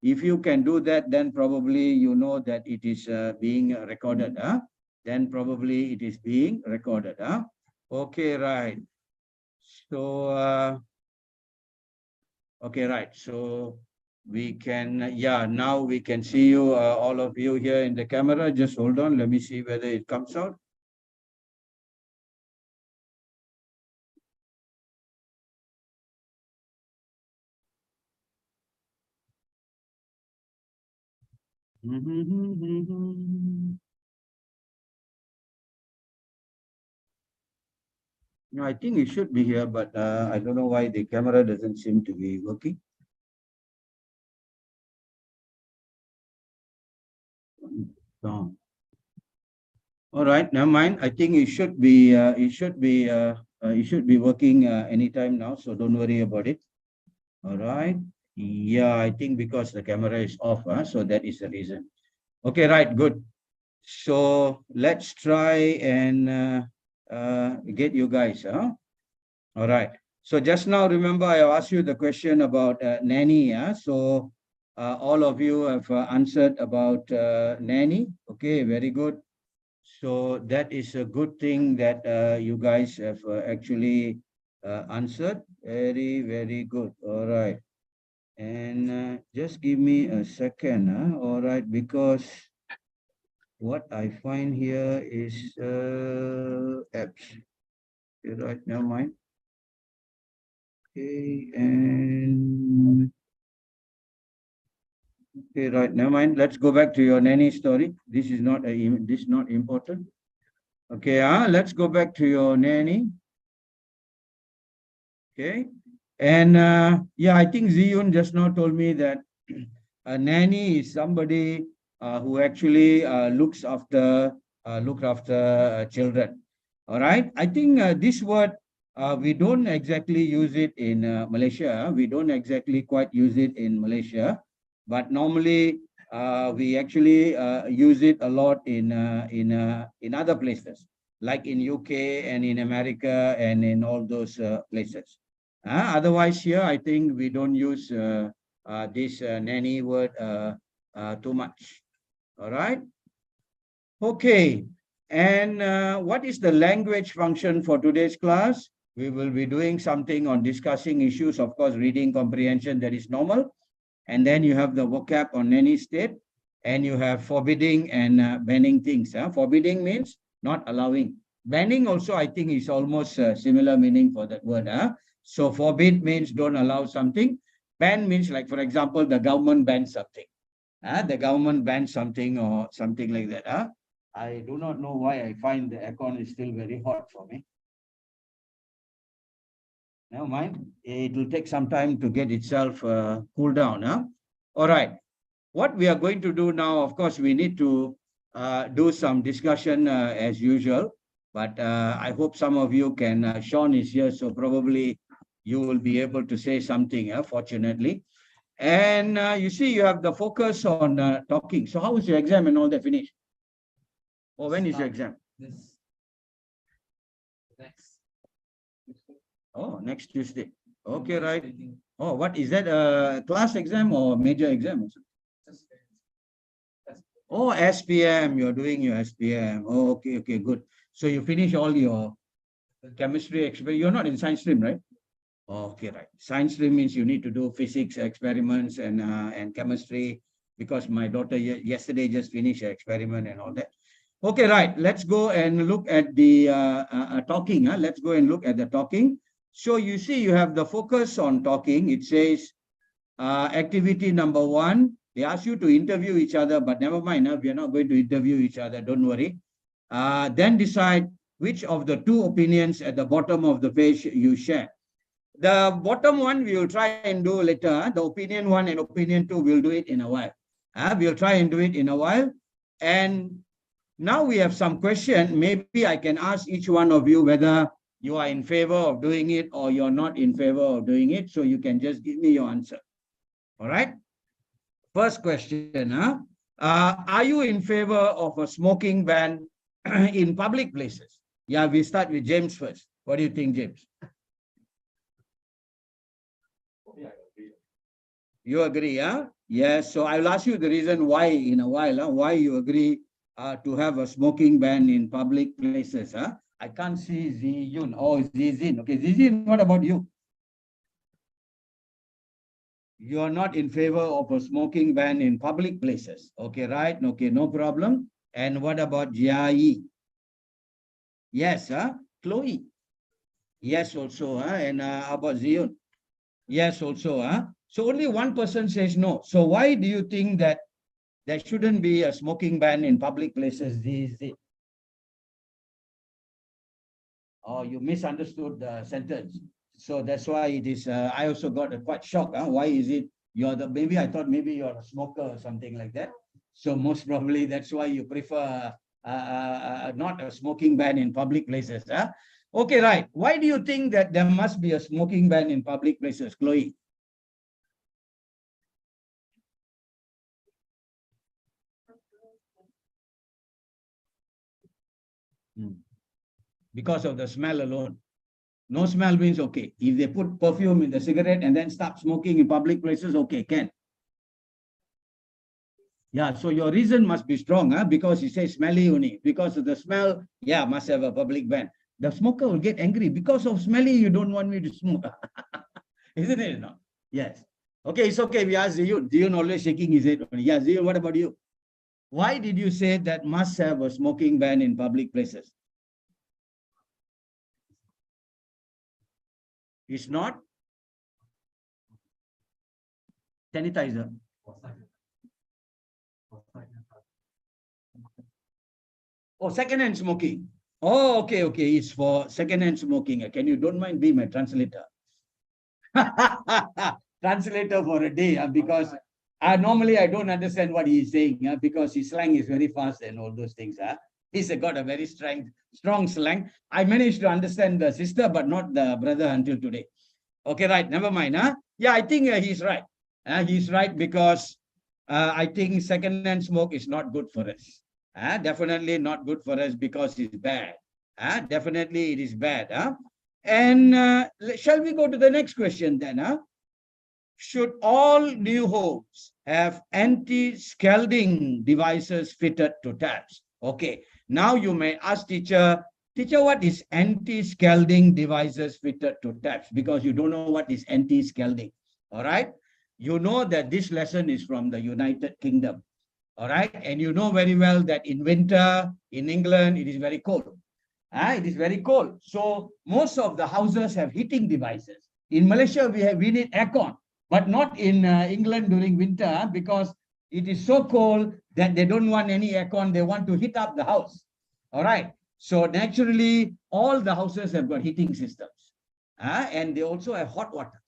If you can do that, then probably you know that it is being recorded. Then probably it is being recorded. Okay, right. So, okay, right. So we can, yeah, now we can see you, all of you here in the camera. Just hold on. Let me see whether it comes out. No, I think it should be here, but I don't know why the camera doesn't seem to be working. No. All right, never mind. I think it should be working anytime now, so don't worry about it. All right. Yeah, I think because the camera is off, so that is the reason. Okay, right, good. So let's try and get you guys, huh? All right. So just now, remember, I asked you the question about nanny. Yeah. So all of you have answered about nanny. Okay, very good. So that is a good thing that you guys have actually answered. Very, very good. All right. And just give me a second. All right, because what I find here is apps. Okay, right, never mind. Okay, and okay, right, never mind. Let's go back to your nanny story. This is not this is not important. Okay, let's go back to your nanny. Okay, and yeah, I think Ziyun just now told me that a nanny is somebody who actually look after children. All right, I think this word we don't exactly use it in Malaysia. We don't exactly quite use it in Malaysia, but normally we actually use it a lot in other places, like in UK and in America and in all those places. Otherwise, here I think we don't use this nanny word too much. All right. Okay. And what is the language function for today's class? We will be doing something on discussing issues, of course, reading comprehension, that is normal. And then you have the vocab on nanny state, and you have forbidding and banning things. Forbidding means not allowing. Banning also, I think, is almost similar meaning for that word. So forbid means don't allow something. Ban means, like, for example, the government bans something. The government bans something or something like that. I do not know why I find the aircon is still very hot for me. Never mind. It will take some time to get itself cooled down. All right. What we are going to do now, of course, we need to do some discussion as usual. But I hope some of you can. Sean is here, so probably you will be able to say something, fortunately. And you see, you have the focus on talking. So how is your exam and all that finished? Or when is your exam? Oh, next Tuesday. Okay, right. Oh, what is that? A class exam or major exam? Oh, SPM. You're doing your SPM. Oh, okay, okay, good. So you finish all your chemistry experiment. You're not in science stream, right? Okay, right. Science stream means you need to do physics experiments and chemistry, because my daughter yesterday just finished her experiment and all that. Okay, right. Let's go and look at the talking. Let's go and look at the talking. So you see, you have the focus on talking. It says activity number 1. They ask you to interview each other, but never mind. We are not going to interview each other. Don't worry. Then decide which of the 2 opinions at the bottom of the page you share. The bottom one we will try and do later. The opinion 1 and opinion 2, we'll do it in a while. We'll try and do it in a while. And now we have some question. Maybe I can ask each one of you whether you are in favor of doing it or you're not in favor of doing it. So you can just give me your answer. All right. First question. Are you in favor of a smoking ban in public places? Yeah, we start with James first. What do you think, James? You agree, huh? Yes. So I will ask you the reason why in a while, huh? Why you agree to have a smoking ban in public places, huh? I can't see Ziyun. Oh, Zizin. Okay, Zizin, what about you? You are not in favor of a smoking ban in public places. Okay, right? Okay, no problem. And what about Jai? Yes, huh? Chloe. Yes, also, huh? And how about Ziyun? Yes, also, huh? So only one person says no. So why do you think that there shouldn't be a smoking ban in public places? Oh, you misunderstood the sentence. So that's why it is. I also got a quite shocked. Huh? Why is it you're the maybe I thought maybe you're a smoker or something like that. So most probably that's why you prefer not a smoking ban in public places. Huh? Okay, right. Why do you think that there must be a smoking ban in public places, Chloe? Hmm. Because of the smell alone. No smell means okay. If they put perfume in the cigarette and then start smoking in public places, okay, can. Yeah, so your reason must be strong, huh? Because you say smelly only. Because of the smell, yeah, must have a public ban. The smoker will get angry. Because of smelly, you don't want me to smoke. Isn't it? No? Yes. Okay, it's okay. We ask Ziyun. Ziyun always shaking his head. Yeah, Ziyun, what about you? Why did you say that must have a smoking ban in public places? It's not sanitizer. Oh, second-hand smoking. Oh, okay, okay. It's for second-hand smoking. Can you don't mind being my translator? Translator for a day, because normally I don't understand what he's saying, because his slang is very fast and all those things. He's got a very strong slang. I managed to understand the sister, but not the brother until today. Okay, right. Never mind. Yeah, I think he's right. He's right because I think second-hand smoke is not good for us. Definitely not good for us because it's bad. Definitely it is bad. And shall we go to the next question then? Should all new homes have anti-scalding devices fitted to taps? Okay, now you may ask teacher, what is anti-scalding devices fitted to taps? Because you don't know what is anti-scalding. All right, you know that this lesson is from the United Kingdom. All right, and you know very well that in winter in England it is very cold. It is very cold. So most of the houses have heating devices. In Malaysia, we need aircon, but not in England during winter, because it is so cold that they don't want any aircon. They want to heat up the house. All right. So naturally, all the houses have got heating systems, and they also have hot water.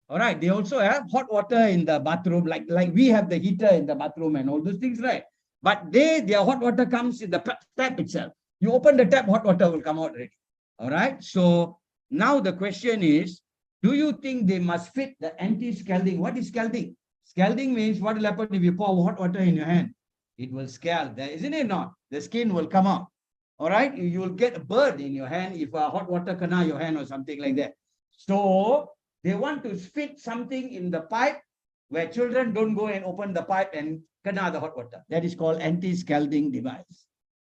All right. They also have hot water in the bathroom, like we have the heater in the bathroom and all those things, right? But their hot water comes in the tap itself. You open the tap, hot water will come out already. All right. So now the question is, do you think they must fit the anti-scalding? What is scalding? Scalding means what will happen if you pour hot water in your hand? It will scald. There, isn't it not? The skin will come out. All right. You will get a burn in your hand if hot water can your hand or something like that. So they want to fit something in the pipe where children don't go and open the pipe and kena the hot water. That is called anti-scalding device.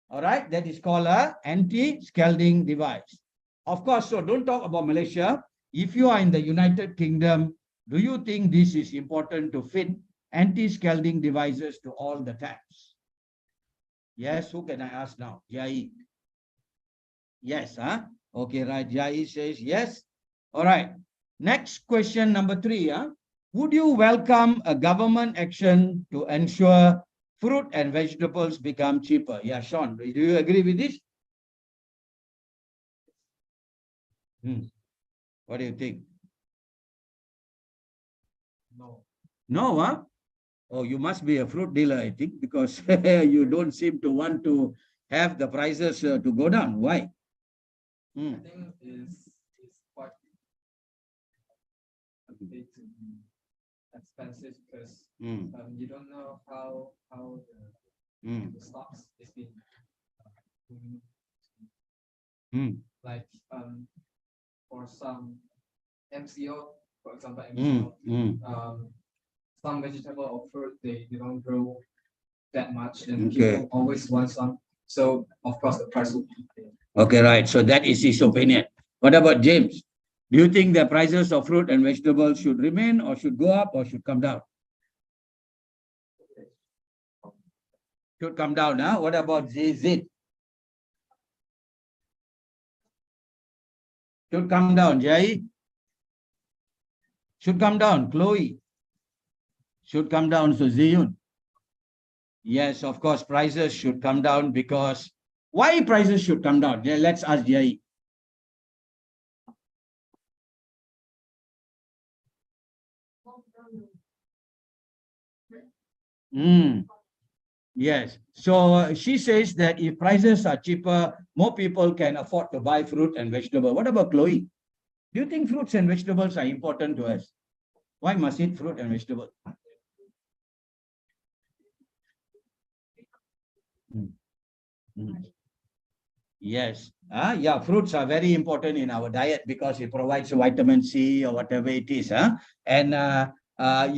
All right, that is called a anti-scalding device. Of course, so don't talk about Malaysia. If you are in the United Kingdom, do you think this is important to fit anti-scalding devices to all the taps? Yes, who can I ask now? Jai. Yes, huh? Okay, right. Jai says yes. All right. Next question number 3. Would you welcome a government action to ensure fruit and vegetables become cheaper? Yeah, Sean, do you agree with this? Hmm. What do you think? No. No, huh? Oh, you must be a fruit dealer, I think, because you don't seem to want to have the prices to go down. Why? Hmm. I think is quite big expensive because you don't know how the stocks is being like for some MCO For example, some vegetable or fruit they don't grow that much, and people always want some. So of course the price will be there. Okay, right. So that is his opinion. What about James? Do you think the prices of fruit and vegetables should remain or should go up or should come down? Should come down, huh? What about Zid? Should come down, Jai? Should come down, Chloe? Should come down, so Ziyun? Yes, of course, prices should come down because why prices should come down? Yeah, let's ask Jai. Yes. So she says that if prices are cheaper, more people can afford to buy fruit and vegetable. What about Chloe? Do you think fruits and vegetables are important to us? Why must eat fruit and vegetable? Yes. Yeah, fruits are very important in our diet because it provides vitamin C or whatever it is. And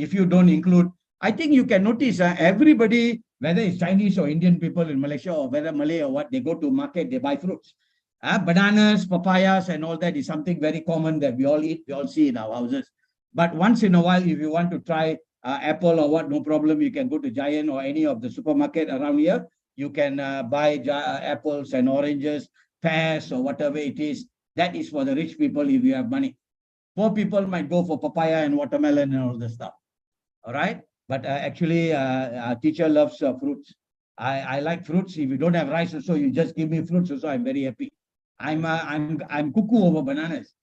if you don't include, I think you can notice everybody, whether it's Chinese or Indian people in Malaysia or whether Malay or what, they go to market, they buy fruits. Bananas, papayas, and all that is something very common that we all eat, we all see in our houses. But once in a while, if you want to try apple or what, no problem, you can go to Giant or any of the supermarket around here. You can buy apples and oranges, pears, or whatever it is. That is for the rich people if you have money. Poor people might go for papaya and watermelon and all the stuff. All right. But actually, our teacher loves fruits. I like fruits. If you don't have rice, also you just give me fruits. Also, I'm very happy. I'm cuckoo over bananas.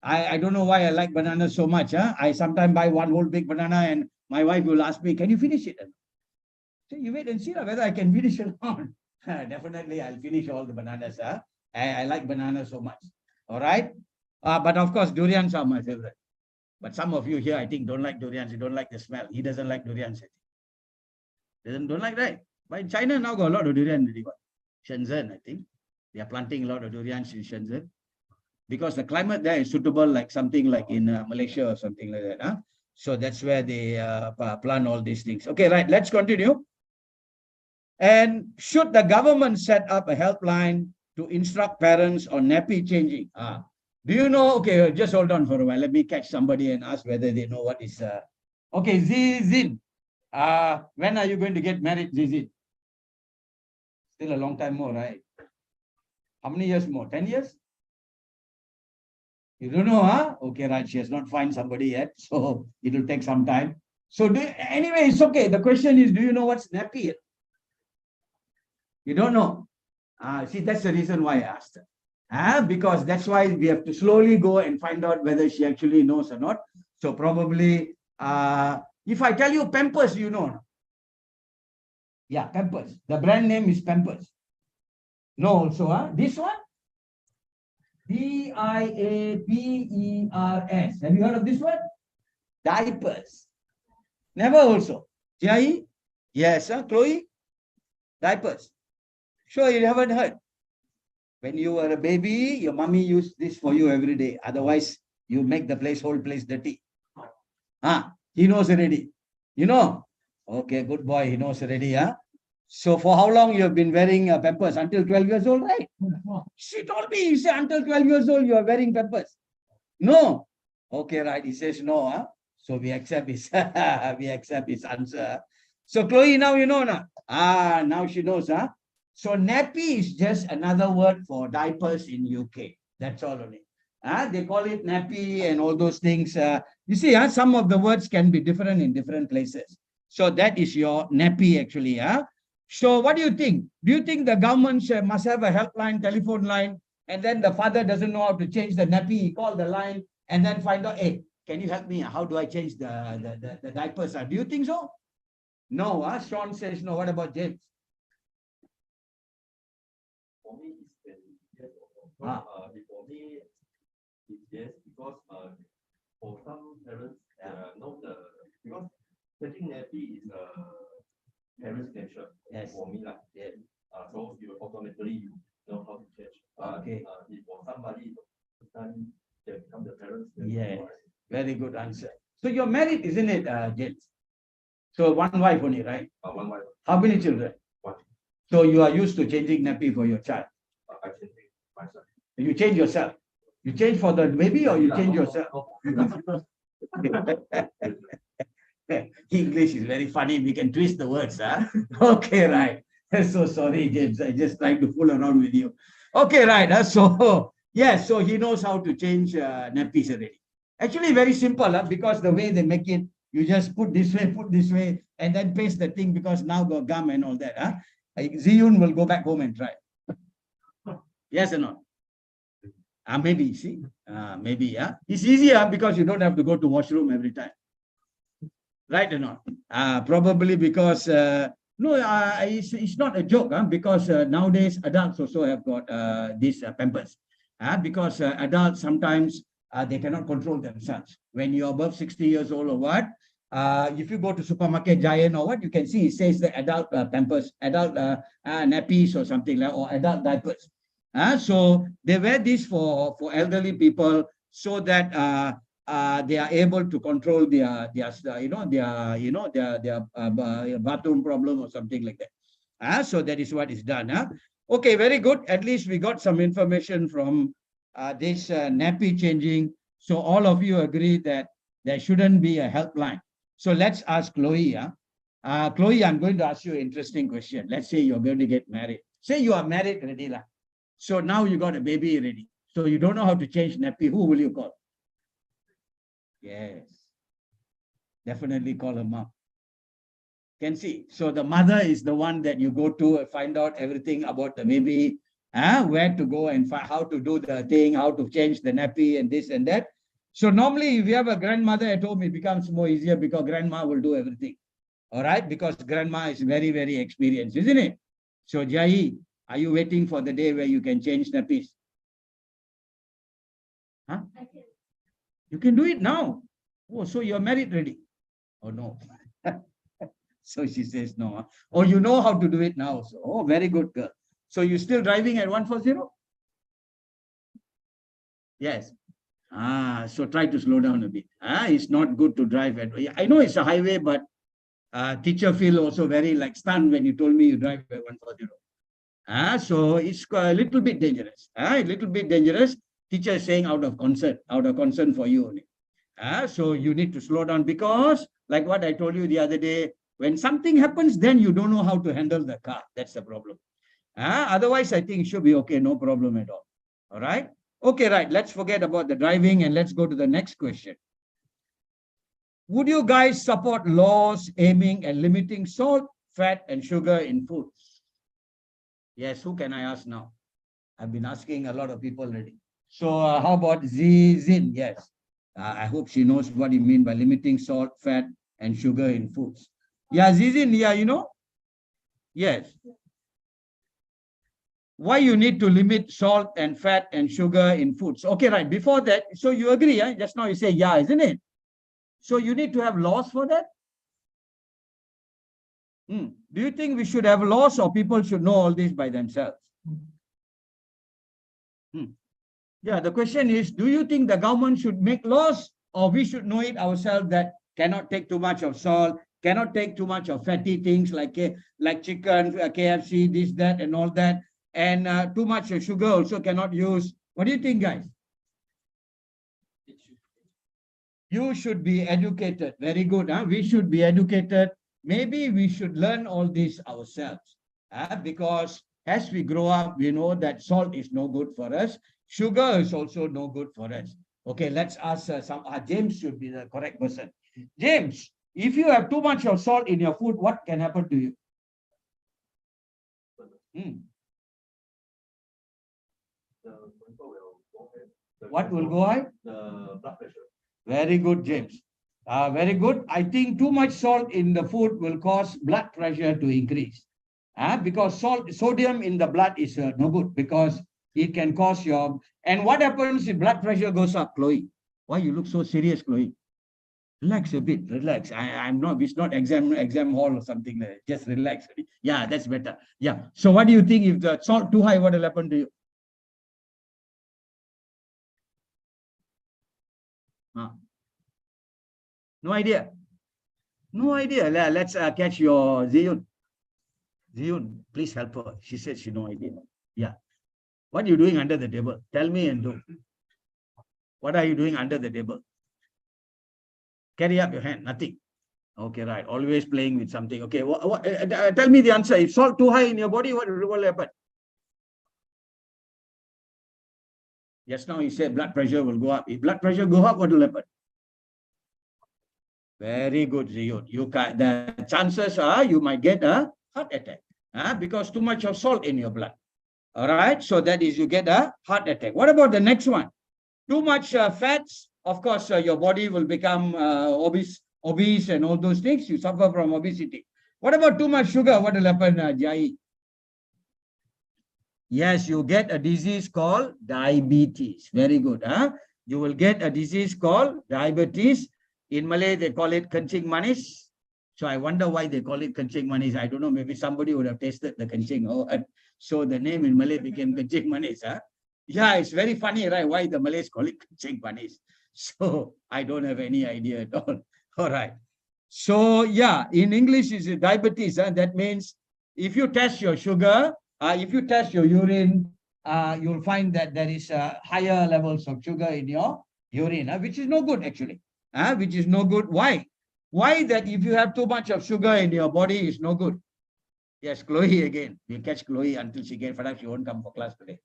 I don't know why I like bananas so much. I sometimes buy one whole big banana, and my wife will ask me, "Can you finish it?" So you wait and see whether I can finish or not. Definitely, I'll finish all the bananas. I like bananas so much. All right. But of course, durians are my favorite. But some of you here, I think, don't like durians. You don't like the smell. He doesn't like durians. Don't like that. But in China now got a lot of durian already. Shenzhen, I think. They are planting a lot of durians in Shenzhen because the climate there is suitable, like something like in Malaysia or something like that. So that's where they plant all these things. Okay, right. Let's continue. And should the government set up a helpline to instruct parents on nappy changing? Do you know? Okay, just hold on for a while. Let me catch somebody and ask whether they know what is. Okay, Zizin. When are you going to get married, Zizin? Still a long time more, right? How many years more? 10 years? You don't know, huh? Okay, right. She has not found somebody yet, so it will take some time. So anyway, it's okay. The question is, do you know what's nappy? You don't know. See, that's the reason why I asked her. Because that's why we have to slowly go and find out whether she actually knows or not. So probably, if I tell you Pampers, you know. Yeah, Pampers. The brand name is Pampers. No, also, this one? Diapers. Have you heard of this one? Diapers. Never also. Jai? Yes, Chloe? Diapers. Sure, you haven't heard. When you were a baby, your mommy used this for you every day. Otherwise, you make the whole place dirty. He knows already. You know? Okay, good boy. He knows already. So for how long you have been wearing Pampers? Until 12 years old, right? She told me, he said, until 12 years old, you are wearing Pampers. No. Okay, right. He says no. So we accept his we accept his answer. So Chloe, now you know now. Now she knows. So nappy is just another word for diapers in UK. That's all only. They call it nappy and all those things. You see, some of the words can be different in different places. So that is your nappy actually. So what do you think? Do you think the government must have a helpline, telephone line, and then the father doesn't know how to change the nappy? He called the line and then find out, hey, can you help me? How do I change the diapers? Do you think so? No. Sean says no. What about James? For me, it's yes. For me, it's yes because for some parents, know because taking nappy is a parents' nature. Yes. For me, like so you automatically know how to change. Okay. If for somebody, then they become the parents. Yes. Very good answer. So you're married, isn't it, James? So one wife only, right? One wife. How many children? One. So you are used to changing nappy for your child. I can take myself. You change yourself. You change for the baby or you change yourself? English is very funny. We can twist the words. Huh? Okay, right. So sorry, James. I just tried to fool around with you. Okay, right. So, yes, so he knows how to change nappies already. Actually, very simple because the way they make it, you just put this way, and then paste the thing because now got gum and all that. Huh? Ziyun will go back home and try. Yes or not? Maybe, see? Maybe, yeah. It's easier because you don't have to go to washroom every time. Right or not? Probably because, no, it's not a joke, because nowadays adults also have got these Pampers. Because adults sometimes they cannot control themselves. When you're above 60 years old or what, if you go to supermarket Giant or what, you can see it says the adult Pampers, adult nappies or something like, or adult diapers. So they wear this for elderly people so that they are able to control their bathroom problem or something like that. So that is what is done. Okay, very good. At least we got some information from this nappy changing. So all of you agree that there shouldn't be a helpline. So let's ask Chloe. Chloe, I'm going to ask you an interesting question. Let's say you're going to get married. Say you are married already. So now you got a baby ready. So you don't know how to change nappy. Who will you call? Yes. Definitely call her mom. Can see. So the mother is the one that you go to and find out everything about the baby, where to go and find how to do the thing, how to change the nappy and this and that. So normally if you have a grandmother at home, it becomes more easier because grandma will do everything. All right, because grandma is very, very experienced, isn't it? So Jai, are you waiting for the day where you can change nappies? Huh? You can do it now. Oh, so you're married already? Oh, no. So she says no. Oh, you know how to do it now. So, oh, very good girl. So you're still driving at 140? Yes. So try to slow down a bit. It's not good to drive at, I know it's a highway, but teacher feel also very like stunned when you told me you drive at 140. So it's a little bit dangerous. A little bit dangerous. Teacher is saying out of concern for you only. So you need to slow down because, like what I told you the other day, when something happens, then you don't know how to handle the car. That's the problem. Otherwise, I think it should be okay. No problem at all. All right. Okay, right. Let's forget about the driving and let's go to the next question. Would you guys support laws aiming at limiting salt, fat, and sugar in food? Yes, who can I ask now? I've been asking a lot of people already. So how about Zin? Yes. I hope she knows what you mean by limiting salt, fat, and sugar in foods. Yeah, Zizin, yeah, you know? Yes. Why you need to limit salt and fat and sugar in foods? Okay, right. Before that, so you agree, just now you say, yeah, isn't it? So you need to have laws for that? Do you think we should have laws or people should know all this by themselves? Yeah, the question is, do you think the government should make laws or we should know it ourselves that cannot take too much of salt, cannot take too much of fatty things like chicken, KFC, this, that, and all that, and too much sugar also cannot use. What do you think, guys? You should be educated. Very good. We should be educated. Maybe we should learn all this ourselves. Because as we grow up, we know that salt is no good for us. Sugar is also no good for us. Okay, let's ask James should be the correct person. James, if you have too much of salt in your food, what can happen to you? What will go high? The blood pressure. Very good, James. Very good. I think too much salt in the food will cause blood pressure to increase. Because sodium in the blood is no good because it can cause your... And what happens if blood pressure goes up, Chloe? Why you look so serious, Chloe? Relax a bit, relax. I'm not, it's not exam hall or something like that. Just relax. Yeah, that's better. Yeah. So what do you think if the salt too high, what will happen to you? No idea. No idea. Let's catch your Ziyun. Ziyun, please help her. She said she no idea. Yeah. What are you doing under the table? Tell me and do. What are you doing under the table? Carry up your hand. Nothing. Okay, right. Always playing with something. Okay. Tell me the answer. If salt too high in your body, what will happen? Just now you said blood pressure will go up. If blood pressure go up, what will happen? Very good, Ziyun. The chances are you might get a heart attack because too much of salt in your blood. All right. So that is you get a heart attack. What about the next one? Too much fats. Of course, your body will become obese and all those things. You suffer from obesity. What about too much sugar? What will happen, Jai? Yes, you get a disease called diabetes. Very good. You will get a disease called diabetes. In Malay, they call it kencing manis. So I wonder why they call it kencing manis. I don't know. Maybe somebody would have tasted the kencing. So the name in Malay became kencing manis. Yeah, it's very funny, right? Why the Malays call it kencing manis. So I don't have any idea at all. All right. So yeah, in English is diabetes. That means if you test your sugar, if you test your urine, you'll find that there is higher levels of sugar in your urine, which is no good actually. Which is no good. Why? Why that if you have too much of sugar in your body is no good? Yes, Chloe again. We'll catch Chloe until she gets fed up. She won't come for class today.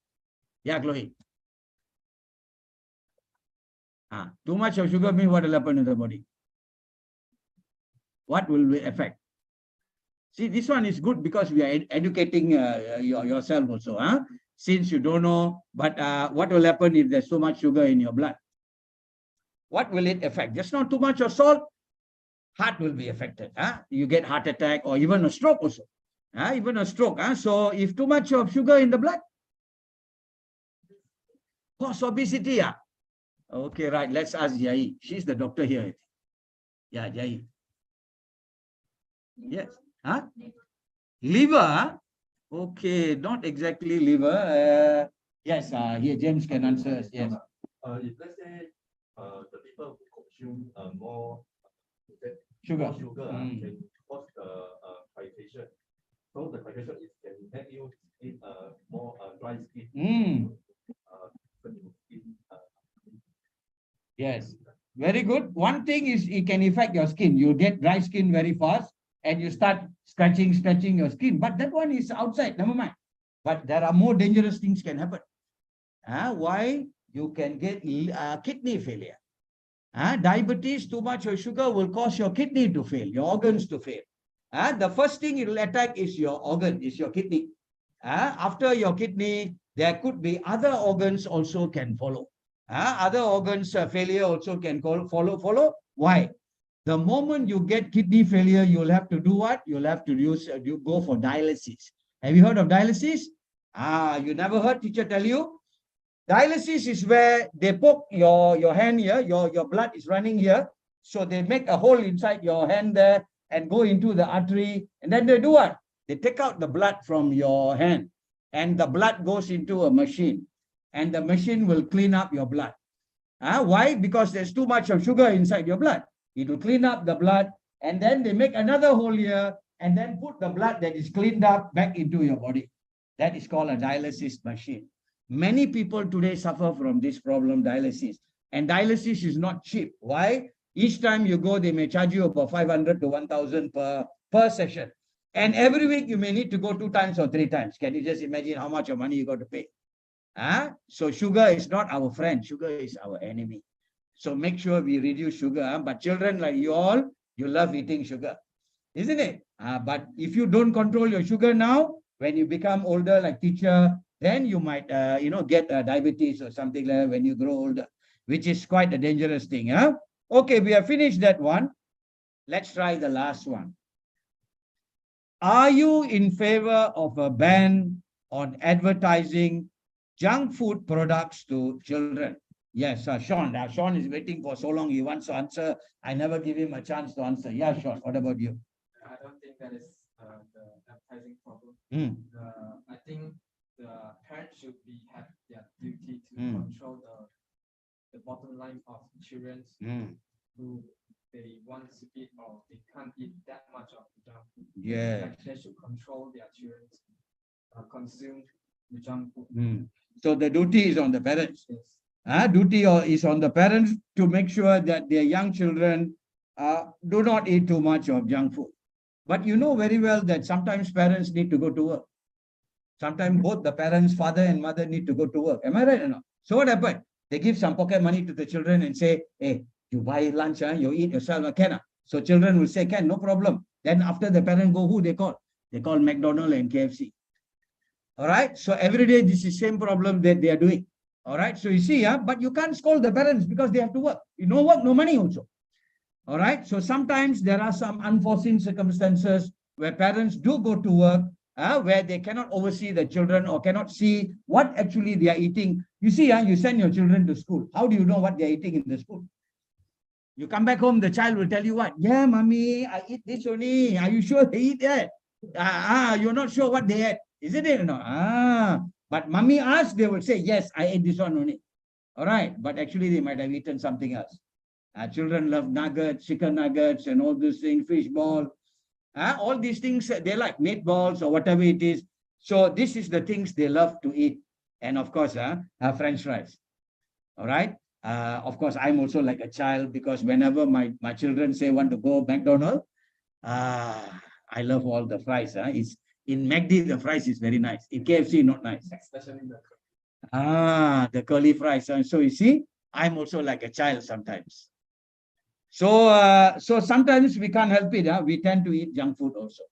Yeah, Chloe. Too much of sugar means what will happen in the body? What will it affect? See, this one is good because we are educating yourself also. Since you don't know, but what will happen if there's so much sugar in your blood? What will it affect? Just not too much of salt, heart will be affected. You get heart attack or even a stroke also. Even a stroke. So if too much of sugar in the blood, cause obesity. Okay, right. Let's ask Jai. She's the doctor here. Yeah, Jai. Yes. Liver? Okay, not exactly liver. Yes, here James can answer. Yes. If let's say the people who consume more Sugar. can cause hydration. So the hydration is can make you in more dry skin. Yes, very good. One thing is it can affect your skin. You get dry skin very fast and you start scratching your skin. But that one is outside, never mind. But there are more dangerous things can happen. Why? You can get kidney failure. Diabetes, too much of sugar will cause your kidney to fail, your organs to fail. The first thing it will attack is your organ, is your kidney. After your kidney, there could be other organs also can follow. Other organs failure also can follow. Why? The moment you get kidney failure, you'll have to do what? You'll have to you go for dialysis. Have you heard of dialysis? You never heard teacher tell you? Dialysis is where they poke your hand here, your blood is running here. So they make a hole inside your hand there and go into the artery. And then they do what? They take out the blood from your hand and the blood goes into a machine and the machine will clean up your blood. Why? Because there's too much of sugar inside your blood. It will clean up the blood and then they make another hole here and then put the blood that is cleaned up back into your body. That is called a dialysis machine. Many people today suffer from this problem, dialysis. And dialysis is not cheap. Why? Each time you go, they may charge you about 500 to 1,000 per session. And every week you may need to go 2 times or 3 times. Can you just imagine how much of money you got to pay? So sugar is not our friend. Sugar is our enemy. So make sure we reduce sugar. But children like you all, you love eating sugar, isn't it? But if you don't control your sugar now, when you become older, like teacher, then you might, get diabetes or something like that when you grow older, which is quite a dangerous thing. Okay, we have finished that one. Let's try the last one. Are you in favor of a ban on advertising junk food products to children? Yes, Sean. Sean is waiting for so long. He wants to answer. I never give him a chance to answer. Yeah, Sean. What about you? I don't think that is the advertising problem. I think the parents should have their duty to control the bottom line of children to they want to eat or they can't eat that much of the junk food. Yeah. Like they should control their children consume the junk food. So the duty is on the parents. Yes. Duty is on the parents to make sure that their young children do not eat too much of junk food. But you know very well that sometimes parents need to go to work. Sometimes both the parents, father and mother, need to go to work. Am I right or not? So what happened? They give some pocket money to the children and say, hey, you buy lunch, you eat yourself, can? So children will say, can, no problem. Then after the parent go, who they call? They call McDonald's and KFC. All right. So every day, this is same problem that they are doing. All right. So you see, but you can't scold the parents because they have to work. You no work, no money also. All right. So sometimes there are some unforeseen circumstances where parents do go to work, where they cannot oversee the children or cannot see what actually they are eating. You see, you send your children to school. How do you know what they are eating in the school? You come back home, the child will tell you what? Yeah, mommy, I eat this only. Are you sure they eat that? You're not sure what they ate. Isn't it? No. But mommy asked, they will say, yes, I ate this one only. All right. But actually, they might have eaten something else. Children love nuggets, chicken nuggets, and all these things, fish ball. All these things, they like meatballs or whatever it is. So this is the things they love to eat. And of course, French fries. All right. Of course, I'm also like a child because whenever my children say want to go McDonald's, I love all the fries. It's in McD, the fries is very nice. In KFC, not nice. Especially the curly fries. So you see, I'm also like a child sometimes. So sometimes we can't help it. We tend to eat junk food also.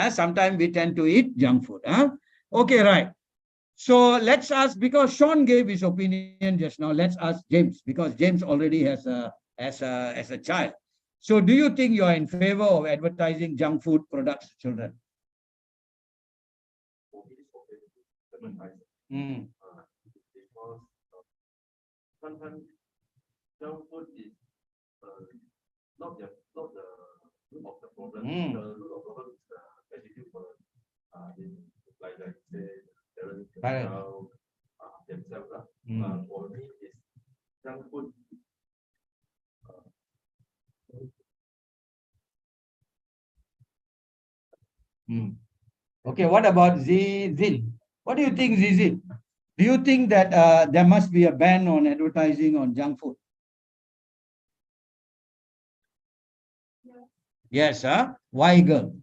Sometimes we tend to eat junk food. Okay, right. So let's ask, because Sean gave his opinion just now, let's ask James, because James already has a child. So do you think you are in favor of advertising junk food products to children? Because sometimes junk food is not the root of the problem. The root of the problem is the attitude for like say parents themselves. For me, is junk food. Okay, what about Zin? What do you think, Zin? Do you think that there must be a ban on advertising on junk food? Yes, why, girl?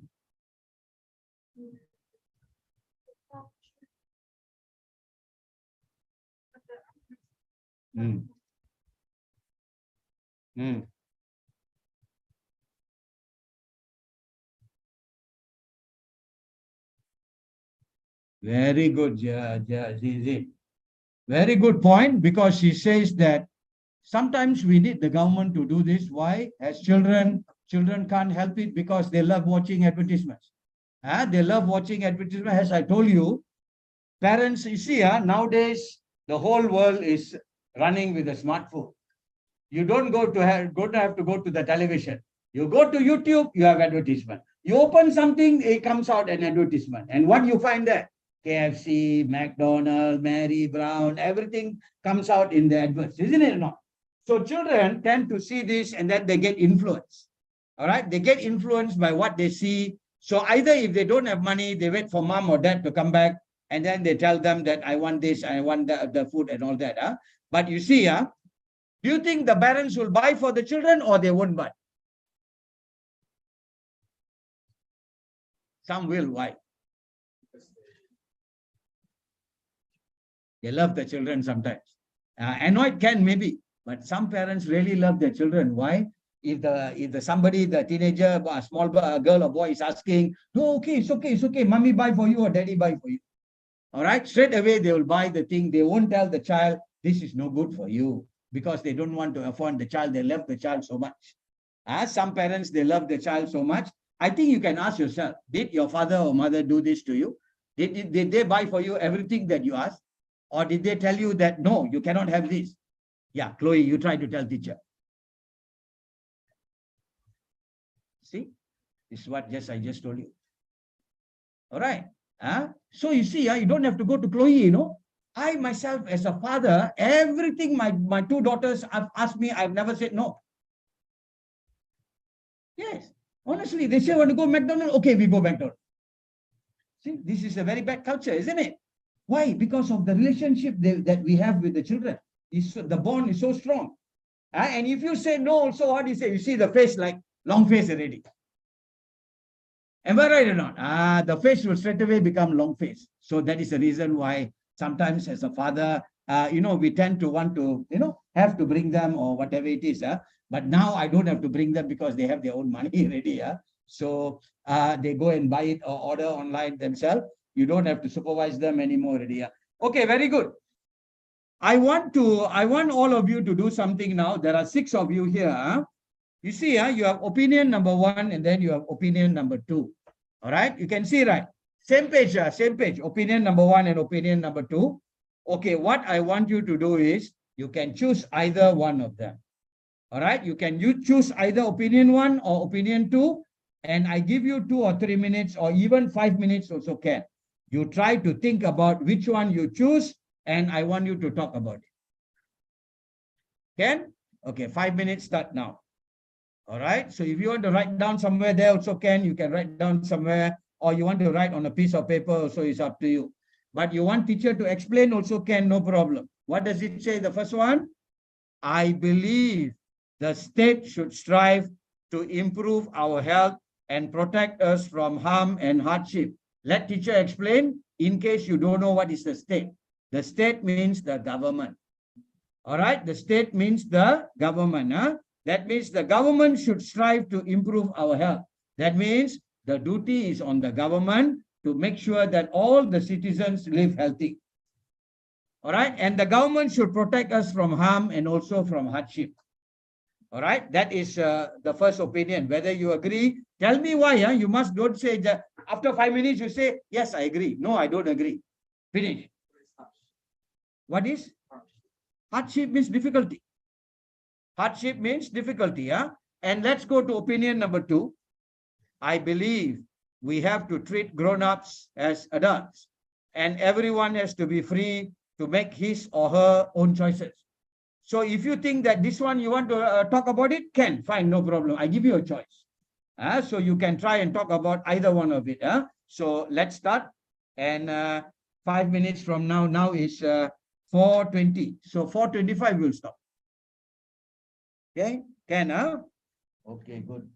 Very good, Zizi. Very good point, because she says that sometimes we need the government to do this. Why? As children can't help it because they love watching advertisements. They love watching advertisements. As I told you, parents, you see, nowadays the whole world is running with a smartphone. You don't have to go to the television. You go to YouTube, you have advertisement. You open something, it comes out an advertisement. And what you find there? KFC, McDonald's, Mary Brown, everything comes out in the adverts, isn't it or not? So children tend to see this and then they get influenced. All right, they get influenced by what they see. So either if they don't have money, they wait for mom or dad to come back, and then they tell them that I want this, I want the food and all that. But you see, do you think the parents will buy for the children or they won't buy? Some will. Why? They love the children sometimes. Annoyed can maybe, but some parents really love their children. Why? If the teenager, a small girl or boy is asking, no, okay, it's okay, mommy buy for you or daddy buy for you. All right, straight away they will buy the thing. They won't tell the child, this is no good for you, because they don't want to offend the child. They love the child so much. As some parents, they love the child so much. I think you can ask yourself, did your father or mother do this to you? Did they buy for you everything that you asked? Or did they tell you that, no, you cannot have this? Yeah, Chloe, you try to tell teacher. See, this is what I just told you. All right. So you see, you don't have to go to Chloe, I myself as a father, everything my two daughters have asked me, I've never said no. Yes. Honestly, they say want to go McDonald's. Okay, we go McDonald's. See, this is a very bad culture, isn't it? Why? Because of the relationship that we have with the children. The bond is so strong. And if you say no, also what do you say? You see the face like long face already. Am I right or not? The face will straight away become long face. So that is the reason why sometimes as a father, we tend to want to, have to bring them or whatever it is. But now I don't have to bring them because they have their own money already. So they go and buy it or order online themselves. You don't have to supervise them anymore already. Okay, very good. I want all of you to do something now. There are 6 of you here. You see, you have opinion number 1 and then you have opinion number 2. All right, you can see, right? Same page, same page. Opinion number 1 and opinion number 2. Okay, what I want you to do is you can choose either one of them. All right, you choose either opinion 1 or opinion 2, and I give you 2 or 3 minutes or even 5 minutes also can. You try to think about which one you choose, and I want you to talk about it. Can? Okay, 5 minutes start now. All right. So if you want to write down somewhere there also can, you can write down somewhere, or you want to write on a piece of paper, so it's up to you. But you want teacher to explain also can, no problem. What does it say? The first one, I believe the state should strive to improve our health and protect us from harm and hardship. Let teacher explain in case you don't know what is the state. The state means the government. All right. The state means the government. That means the government should strive to improve our health. That means the duty is on the government to make sure that all the citizens live healthy. All right. And the government should protect us from harm and also from hardship. All right. That is the first opinion. Whether you agree, tell me why. You must don't say that after 5 minutes you say, yes, I agree. No, I don't agree. Finish. What is? Hardship means difficulty. Hardship means difficulty. And let's go to opinion number 2. I believe we have to treat grown-ups as adults, and everyone has to be free to make his or her own choices. So if you think that this one you want to talk about it, can, fine, no problem. I give you a choice. So you can try and talk about either one of it. So let's start. And 5 minutes from now is 4:20. So 4:25 we'll stop. Okay, can, Okay, good.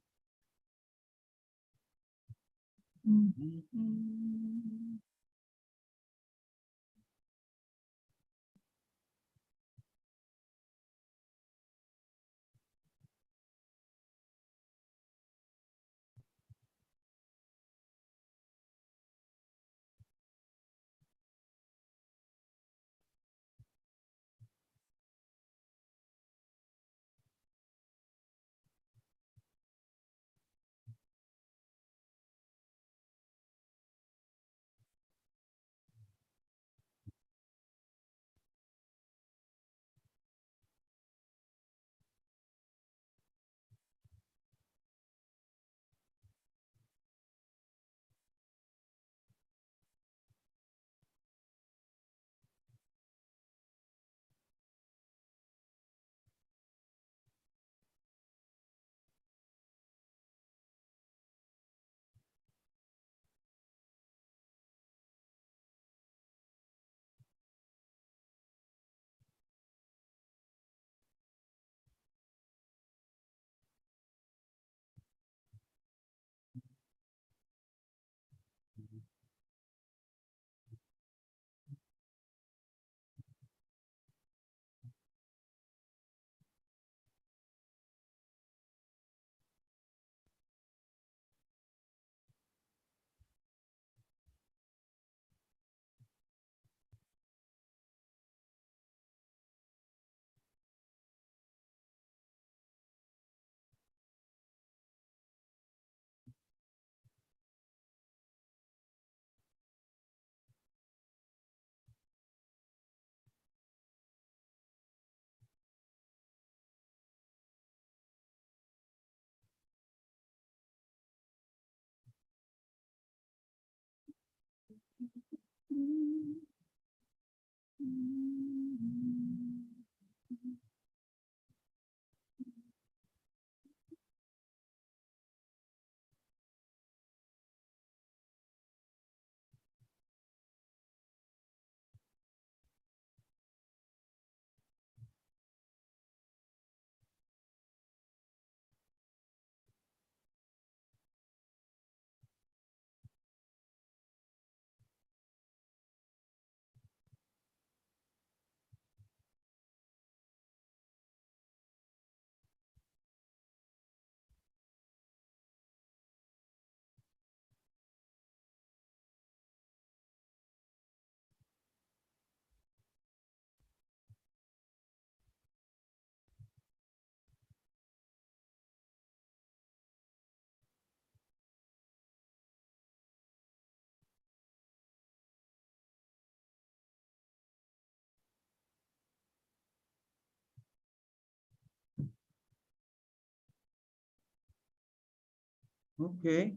Okay.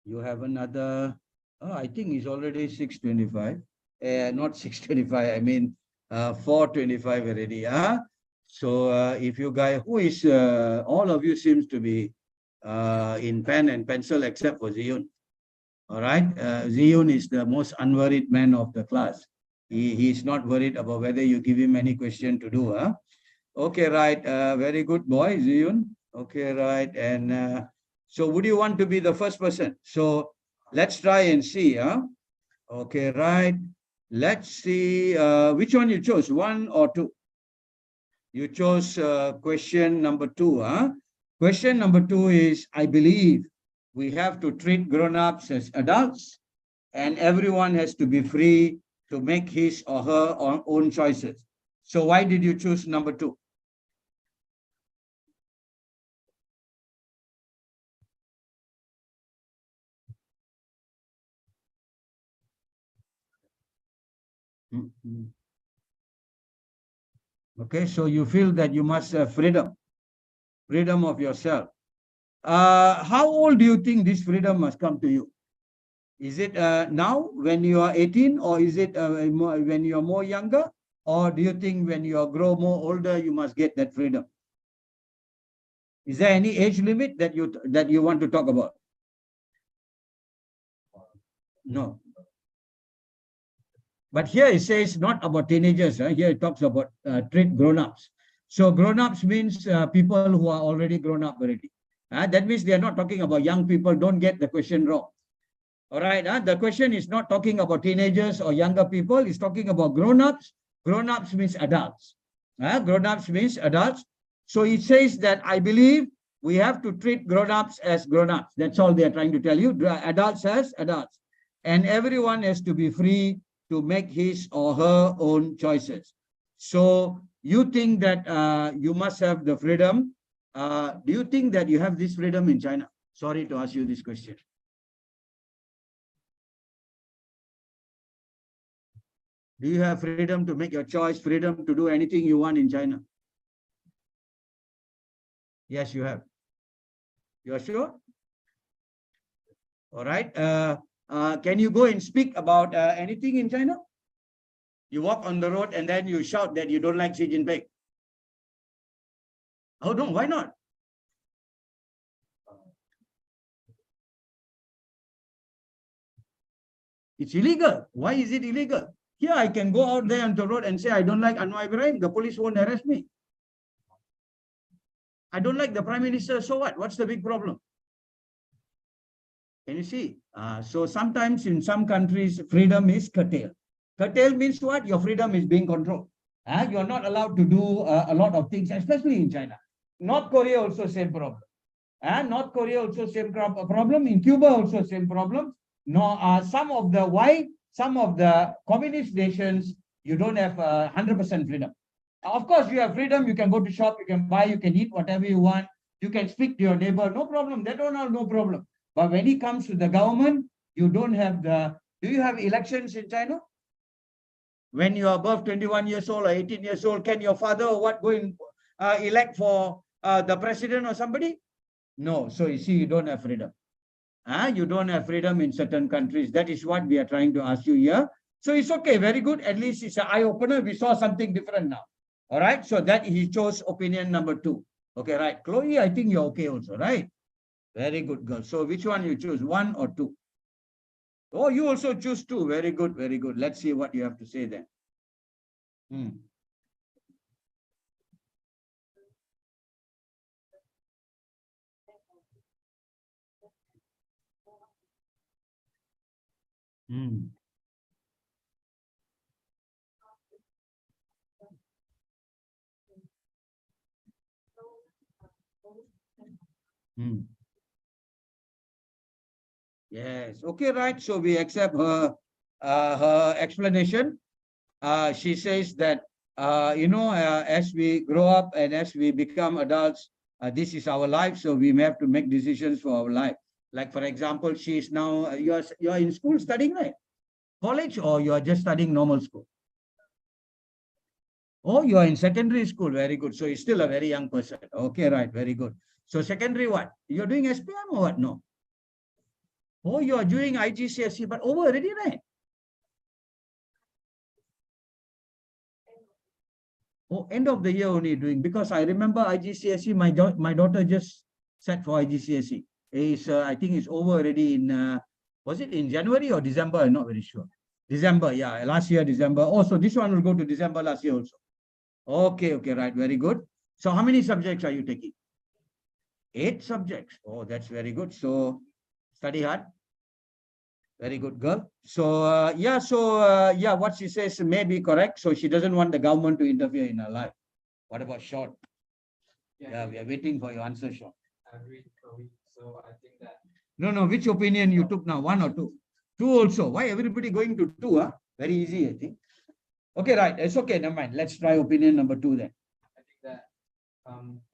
You have another, oh, I think it's already 6:25. Not 6:25, I mean 4:25 already. So if you guys, who is, all of you seems to be in pen and pencil except for Ziyun. All right. Ziyun is the most unworried man of the class. He's not worried about whether you give him any question to do. Okay, right. Very good boy, Ziyun. Okay, right. And so would you want to be the first person? So let's try and see. Okay, right. Let's see which one you chose, one or two. You chose question number two. Question number two is, I believe we have to treat grown-ups as adults and everyone has to be free to make his or her own choices. So why did you choose number two? Okay, so you feel that you must have freedom, freedom of yourself. How old do you think this freedom must come to you? Is it now when you are 18, or is it when you are more younger? Or do you think when you grow more older, you must get that freedom? Is there any age limit that you want to talk about? No. But here it says not about teenagers. Here it talks about treat grown-ups. So grown-ups means people who are already grown up already. That means they are not talking about young people. Don't get the question wrong. All right. The question is not talking about teenagers or younger people. It's talking about grown-ups. Grown-ups means adults. Grown-ups means adults. So it says that I believe we have to treat grown-ups as grown-ups. That's all they are trying to tell you. Adults as adults. And everyone has to be free to make his or her own choices. So you think that you must have the freedom. Do you think that you have this freedom in China? Sorry to ask you this question. Do you have freedom to make your choice, freedom to do anything you want in China? Yes, you have. You are sure? All right. Can you go and speak about anything in China? You walk on the road and then you shout that you don't like Xi Jinping. Oh, no, why not? It's illegal. Why is it illegal? Here I can go out there on the road and say, I don't like Anwar Ibrahim. The police won't arrest me. I don't like the prime minister. So what? What's the big problem? Can you see? So sometimes in some countries, freedom is curtailed. Curtailed means what? Your freedom is being controlled. You're not allowed to do a lot of things, especially in China. North Korea also same problem. North Korea also same problem. In Cuba also same problem. No, some of the communist nations, you don't have 100% freedom. Of course, you have freedom. You can go to shop, you can buy, you can eat whatever you want. You can speak to your neighbor, no problem. They don't have no problem. But when it comes to the government, you don't have the. Do you have elections in China? When you are above 21 years old or 18 years old, can your father or what go and elect for the president or somebody? No. So you see, you don't have freedom. You don't have freedom in certain countries. That is what we are trying to ask you here. So it's okay. Very good. At least it's an eye-opener. We saw something different now. All right. So that he chose opinion number two. Okay, right. Chloe, I think you're okay also, right? Very good, girl. So which one you choose, one or two? Oh, you also choose two. Very good, very good. Let's see what you have to say then. Hmm. Hmm. Hmm. Yes. Okay, right. So we accept her explanation. She says that as we grow up and as we become adults, this is our life. So we may have to make decisions for our life. Like for example, she is now you're in school studying, right? College, or you are just studying normal school? Oh, you are in secondary school. Very good. So you're still a very young person. Okay, right. Very good. So secondary what? You're doing SPM or what? No. Oh, you are doing IGCSE, but over already, right? Oh, end of the year only doing, because I remember IGCSE, my daughter just sat for IGCSE. Is I think it's over already in, was it in January or December? I'm not very sure. December, yeah, last year, December. Also, this one will go to December last year also. Okay, okay, right, very good. So how many subjects are you taking? 8 subjects. Oh, that's very good. So study hard. Very good girl. So yeah, what she says may be correct. So she doesn't want the government to interfere in her life. What about Sean? Yeah, we are waiting for your answer, Sean. So I think that. No, which opinion you took now? 1 or 2? 2 also. Why everybody going to 2? Huh? Very easy, I think. Okay, right. It's okay. Never mind. Let's try opinion number 2 then. I think that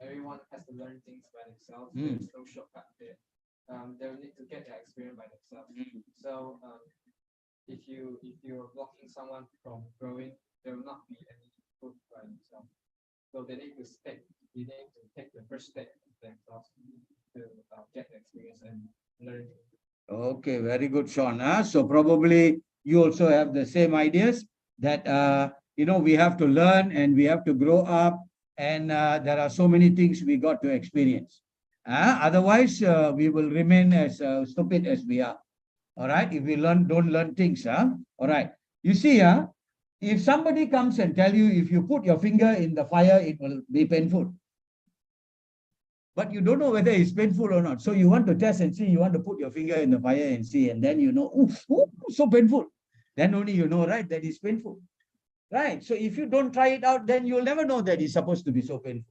everyone has to learn things by themselves. There's no shortcut there. They'll need to get their experience by themselves. So if you're blocking someone from growing, there will not be any growth by themselves. So they need to take the first step themselves to get the experience and learn. Okay, very good, Sean. So probably you also have the same ideas that we have to learn and we have to grow up, and there are so many things we got to experience. Otherwise, we will remain as stupid as we are. All right, if we don't learn things. All right. You see, if somebody comes and tell you if you put your finger in the fire, it will be painful. But you don't know whether it's painful or not. So you want to test and see, you want to put your finger in the fire and see, and then you know, ooh, so painful. Then only you know, right, that it's painful. Right. So if you don't try it out, then you'll never know that it's supposed to be so painful.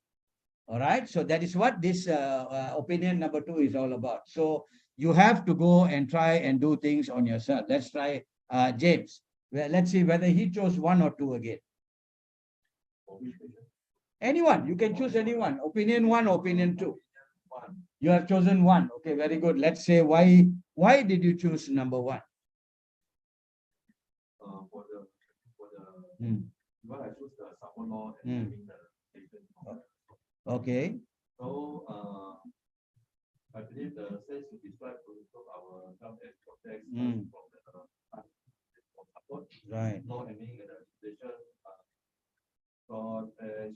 All right. So that is what this opinion number 2 is all about. So you have to go and try and do things on yourself. Let's try James. Well, let's see whether he chose 1 or 2 again. Anyone, you can choose anyone. Opinion 1, opinion 2. You have chosen 1. Okay, very good. Let's say why did you choose number 1? For the well, I choose the support law and having the patient. Okay. So I believe the sense to describe to improve our health and protect from the support. Right. Not having the legislation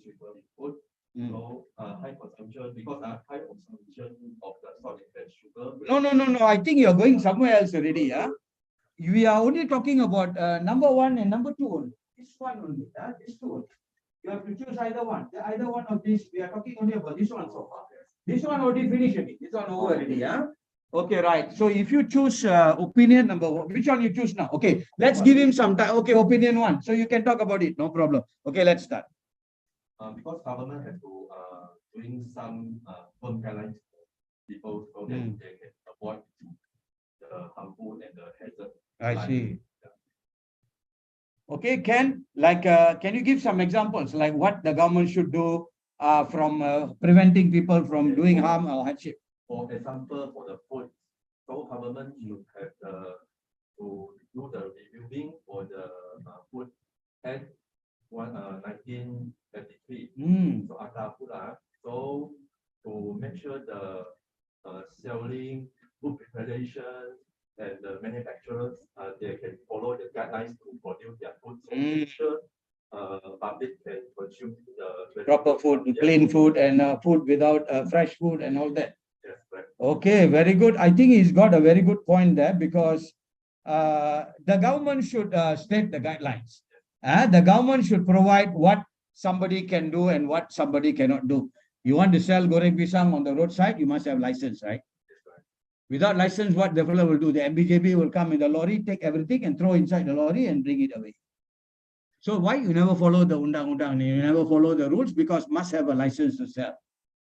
sugar food. So high consumption, because high consumption of the salt and sugar. No. I think you're going somewhere else already. We are only talking about number 1 and number 2 only. This one only. This 2 only. You have to choose either one. Either one of these. We are talking only about this one so far. This one already finished already. This one over already. Okay, right. So if you choose opinion number 1, which one you choose now? Okay, let's give him some time. Okay, opinion 1. So you can talk about it. No problem. Okay, let's start. Because government has to doing some firm guidelines for people so that they can avoid the harmful and the hazard. I see. Okay, can you give some examples like what the government should do from preventing people from doing harm or hardship? For example, for the food, so government should have to do the reviewing for the food and 1933. So so to make sure the selling, food preparation, and the manufacturers they can follow the guidelines to produce their food. So make sure public can consume the proper food, clean food, and food without fresh food and all that. Yes, right. Okay, very good. I think he's got a very good point there, because the government should state the guidelines. The government should provide what somebody can do and what somebody cannot do. You want to sell goreng pisang on the roadside, you must have license, right? Without license, what the fellow will do? The MBJB will come in the lorry, take everything and throw inside the lorry and bring it away. So why you never follow the undang-undang? You never follow the rules because must have a license to sell,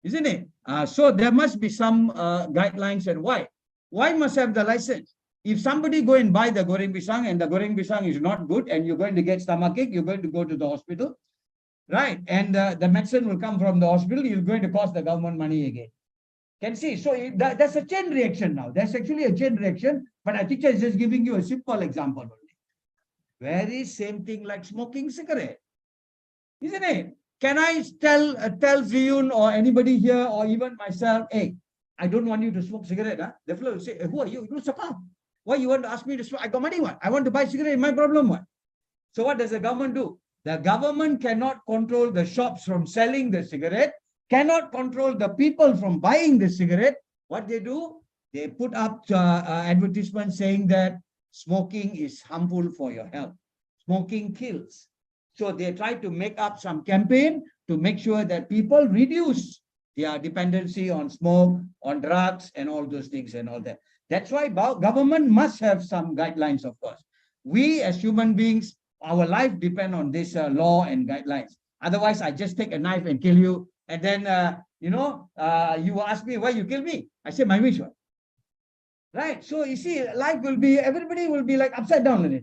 isn't it? So there must be some guidelines. And why? Why must have the license? If somebody go and buy the goreng pisang and the goreng pisang is not good and you're going to get stomachache, you're going to go to the hospital, right? And the medicine will come from the hospital, you're going to cost the government money again. Can see, so that's a chain reaction now. That's actually a chain reaction, but a teacher is just giving you a simple example only. Very same thing like smoking cigarette, isn't it? Can I tell Ziyun or anybody here or even myself, hey, I don't want you to smoke cigarette. Huh? The fellow will say, who are you? You smoke. Why you want to ask me to smoke? I got money. What? I want to buy cigarette. My problem. What? So what does the government do? The government cannot control the shops from selling the cigarette, cannot control the people from buying the cigarette. What they do? They put up advertisements saying that smoking is harmful for your health. Smoking kills. So they try to make up some campaign to make sure that people reduce their dependency on smoke, on drugs, and all those things and all that. That's why government must have some guidelines, of course. We as human beings, our life depend on this law and guidelines. Otherwise, I just take a knife and kill you. And then, you ask me why you kill me. I say, my wish. Right? So you see, life will be, everybody will be like upside down already.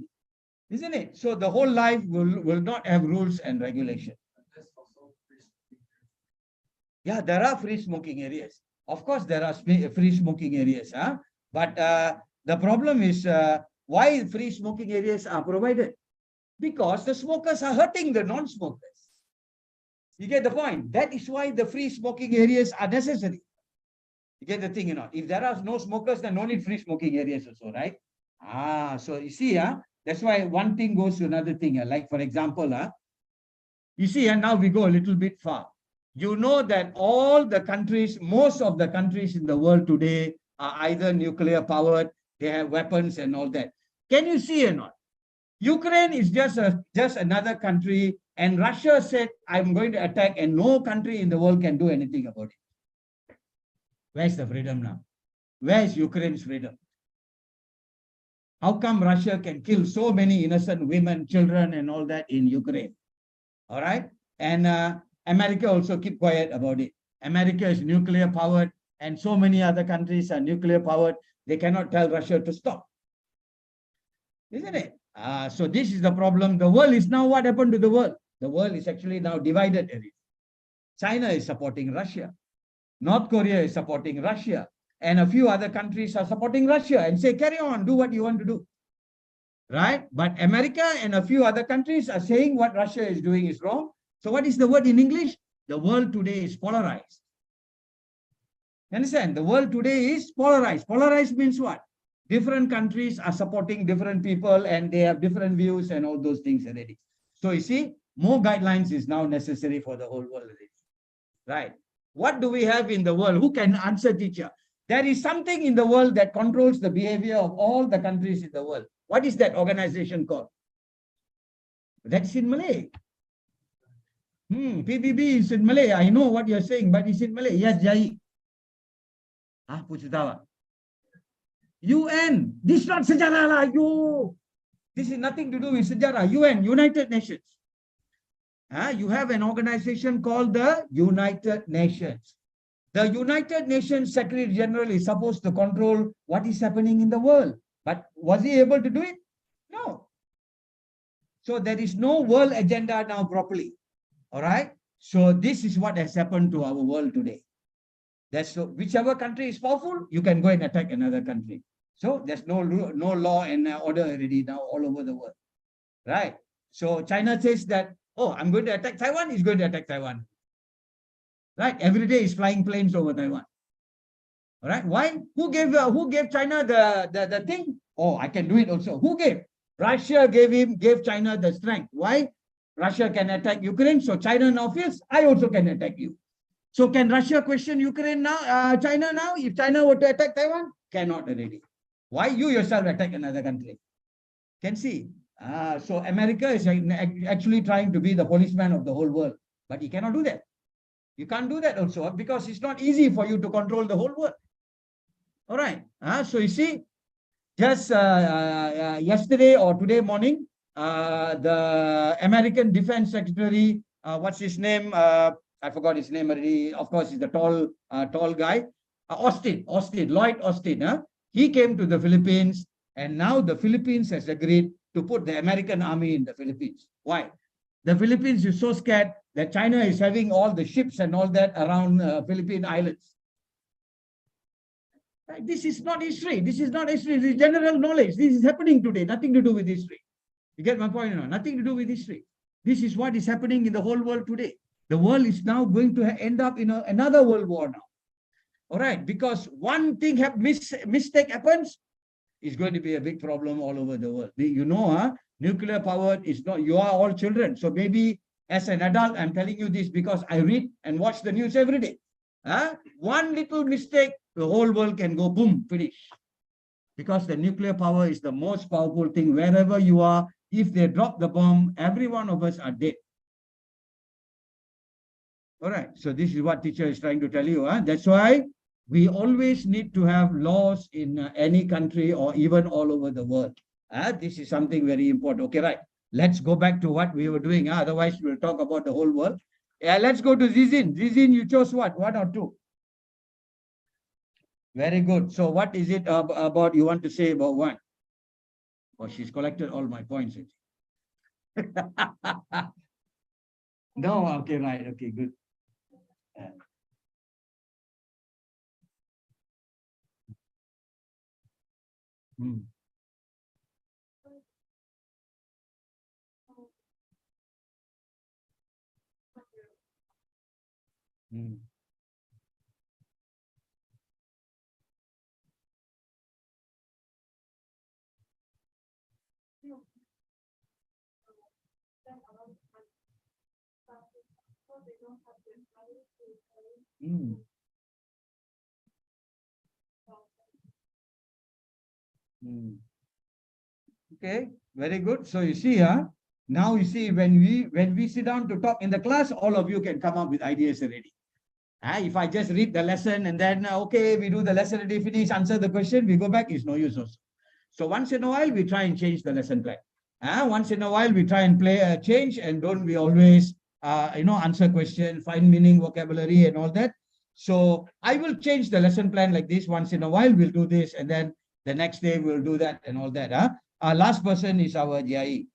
Isn't it? So the whole life will not have rules and regulation. Yeah, there are free smoking areas. Of course, there are free smoking areas. Huh? But the problem is why free smoking areas are provided? Because the smokers are hurting the non-smokers. You get the point? That is why the free smoking areas are necessary. You get the thing, if there are no smokers, then no need free smoking areas also, right? So you see, that's why one thing goes to another thing. Like, for example, you see, and now we go a little bit far. You know that all the countries, most of the countries in the world today are either nuclear powered, they have weapons and all that. Can you see or not? Ukraine is just another country, and Russia said, I'm going to attack, and no country in the world can do anything about it. Where's the freedom now? Where's Ukraine's freedom? How come Russia can kill so many innocent women, children, and all that in Ukraine? All right? And America also keep quiet about it. America is nuclear powered, and so many other countries are nuclear powered. They cannot tell Russia to stop. Isn't it? So this is the problem. The world is now, what happened to the world? The world is actually now divided. China is supporting Russia. North Korea is supporting Russia. And a few other countries are supporting Russia and say, carry on, do what you want to do. Right? But America and a few other countries are saying what Russia is doing is wrong. So what is the word in English? The world today is polarized. Understand? The world today is polarized. Polarized means what? Different countries are supporting different people and they have different views and all those things already. So you see, more guidelines is now necessary for the whole world already. Right? What do we have in the world? Who can answer, teacher? There is something in the world that controls the behavior of all the countries in the world. What is that organization called? That's in Malay. PBB is in Malay. I know what you're saying, but it's in Malay. Yes, Jai. Puchutawa. UN. This is not sejarah lah, you. This is nothing to do with sejarah. UN, United Nations. You have an organization called the United Nations. The United Nations Secretary General is supposed to control what is happening in the world. But was he able to do it? No. So there is no world agenda now properly. All right. So this is what has happened to our world today. That's so whichever country is powerful, you can go and attack another country. So there's no law and order already now all over the world. Right. So China says that, oh, I'm going to attack Taiwan, he's going to attack Taiwan. Right. Every day is flying planes over Taiwan. All right. Why? Who gave China the thing? Oh, I can do it also. Who gave? Russia gave China the strength. Why? Russia can attack Ukraine, so China now feels I also can attack you. So can Russia question Ukraine now, China now? If China were to attack Taiwan, cannot already. Why you yourself attack another country? Can see. So America is actually trying to be the policeman of the whole world, but he cannot do that. You can't do that also because it's not easy for you to control the whole world. All right. So you see, just yesterday or today morning, the American Defense Secretary, what's his name? I forgot his name already. Of course, he's the tall guy. Lloyd Austin. He came to the Philippines, and now the Philippines has agreed to put the American army in the Philippines. Why? The Philippines is so scared that China is having all the ships and all that around Philippine Islands. Right? This is not history. This is not history. This is general knowledge. This is happening today. Nothing to do with history. You get my point? Nothing to do with history. This is what is happening in the whole world today. The world is now going to end up in another world war now. All right, because one thing mistake happens, it's going to be a big problem all over the world. You know, nuclear power is not, you are all children. So maybe as an adult, I'm telling you this because I read and watch the news every day. One little mistake, the whole world can go boom, finish. Because the nuclear power is the most powerful thing. Wherever you are, if they drop the bomb, every one of us are dead. All right, so this is what teacher is trying to tell you. That's why we always need to have laws in any country or even all over the world. This is something very important. Okay, right. Let's go back to what we were doing. Otherwise, we'll talk about the whole world. Yeah, let's go to Zizin. Zizin, you chose what? One or two? Very good. So what is it about you want to say about one? Oh, she's collected all my points. No, okay, right. Okay, good. Hmm. Hmm. Hmm. Hmm. Okay, very good. So you see, now you see when we sit down to talk in the class, all of you can come up with ideas already. If I just read the lesson and then okay, we do the lesson already, finish, answer the question, we go back, it's no use also. So once in a while, we try and change the lesson plan. Once in a while, we try and play a change, and don't we always answer question, find meaning, vocabulary, and all that. So I will change the lesson plan like this. Once in a while, we'll do this, and then the next day we'll do that and all that. Our last person is our GIE.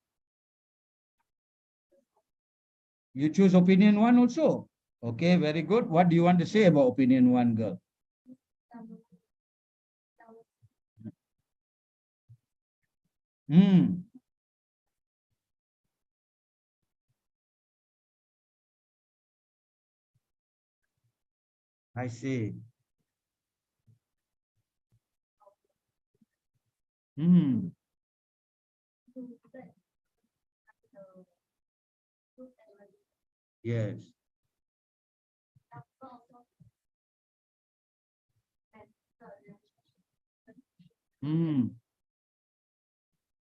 You choose opinion one also. Okay, very good. What do you want to say about opinion one, girl? Hmm. I see. Hmm. Yes. Hmm.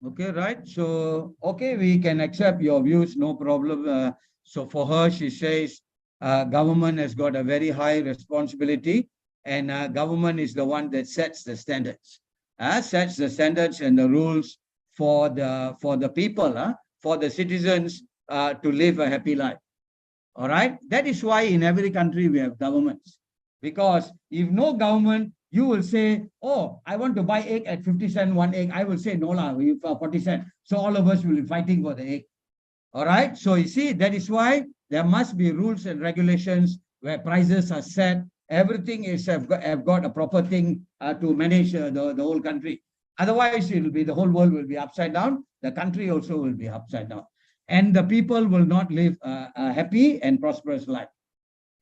Okay, right. So, okay, we can accept your views, no problem. So for her, she says government has got a very high responsibility, and government is the one that sets the standards, sets the standards and the rules for the people, for the citizens to live a happy life. All right. That is why in every country we have governments. Because if no government, you will say, oh, I want to buy egg at 50 cents one egg. I will say, no, lah, 40 cents. So all of us will be fighting for the egg. All right. So you see, that is why there must be rules and regulations where prices are set. Everything is have got a proper thing to manage the whole country. Otherwise, it will be the whole world will be upside down. The country also will be upside down. And the people will not live a happy and prosperous life.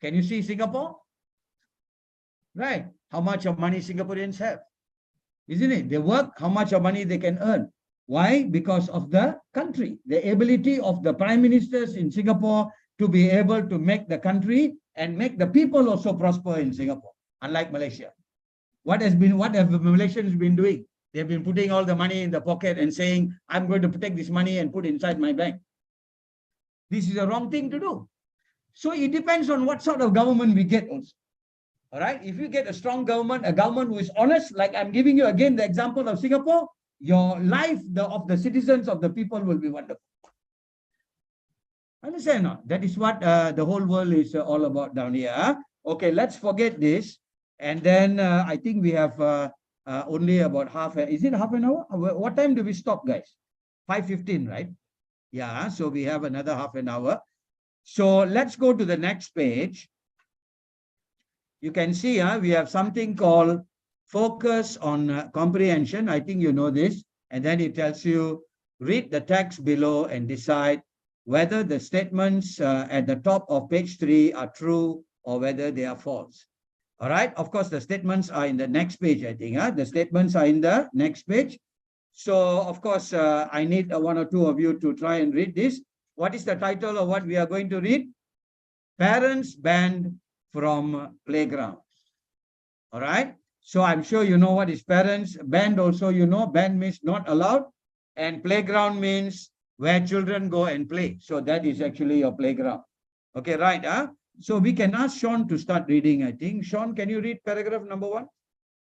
Can you see Singapore? Right. How much of money Singaporeans have? Isn't it? They work, how much of money they can earn. Why? Because of the country, the ability of the prime ministers in Singapore to be able to make the country and make the people also prosper in Singapore, unlike Malaysia. What have the Malaysians been doing? They've been putting all the money in the pocket and saying, I'm going to take this money and put inside my bank. This is a wrong thing to do. So it depends on what sort of government we get also. All right. If you get a strong government, a government who is honest, like I'm giving you again the example of Singapore, your life of the citizens of the people will be wonderful. Understand? No? That is what the whole world is all about down here. Okay, let's forget this. And then I think we have only about is it half an hour? What time do we stop, guys? 5:15, right? Yeah, so we have another half an hour. So let's go to the next page. You can see we have something called focus on comprehension. I think you know this. And then it tells you read the text below and decide whether the statements at the top of page 3 are true or whether they are false. All right. Of course, the statements are in the next page, I think. The statements are in the next page. So, of course, I need one or two of you to try and read this. What is the title of what we are going to read? Parents banned from playground. All right. So I'm sure you know what is parents. Banned also, you know, banned means not allowed. And playground means where children go and play. So that is actually your playground. Okay, right. So we can ask Sean to start reading, I think. Sean, can you read paragraph number 1?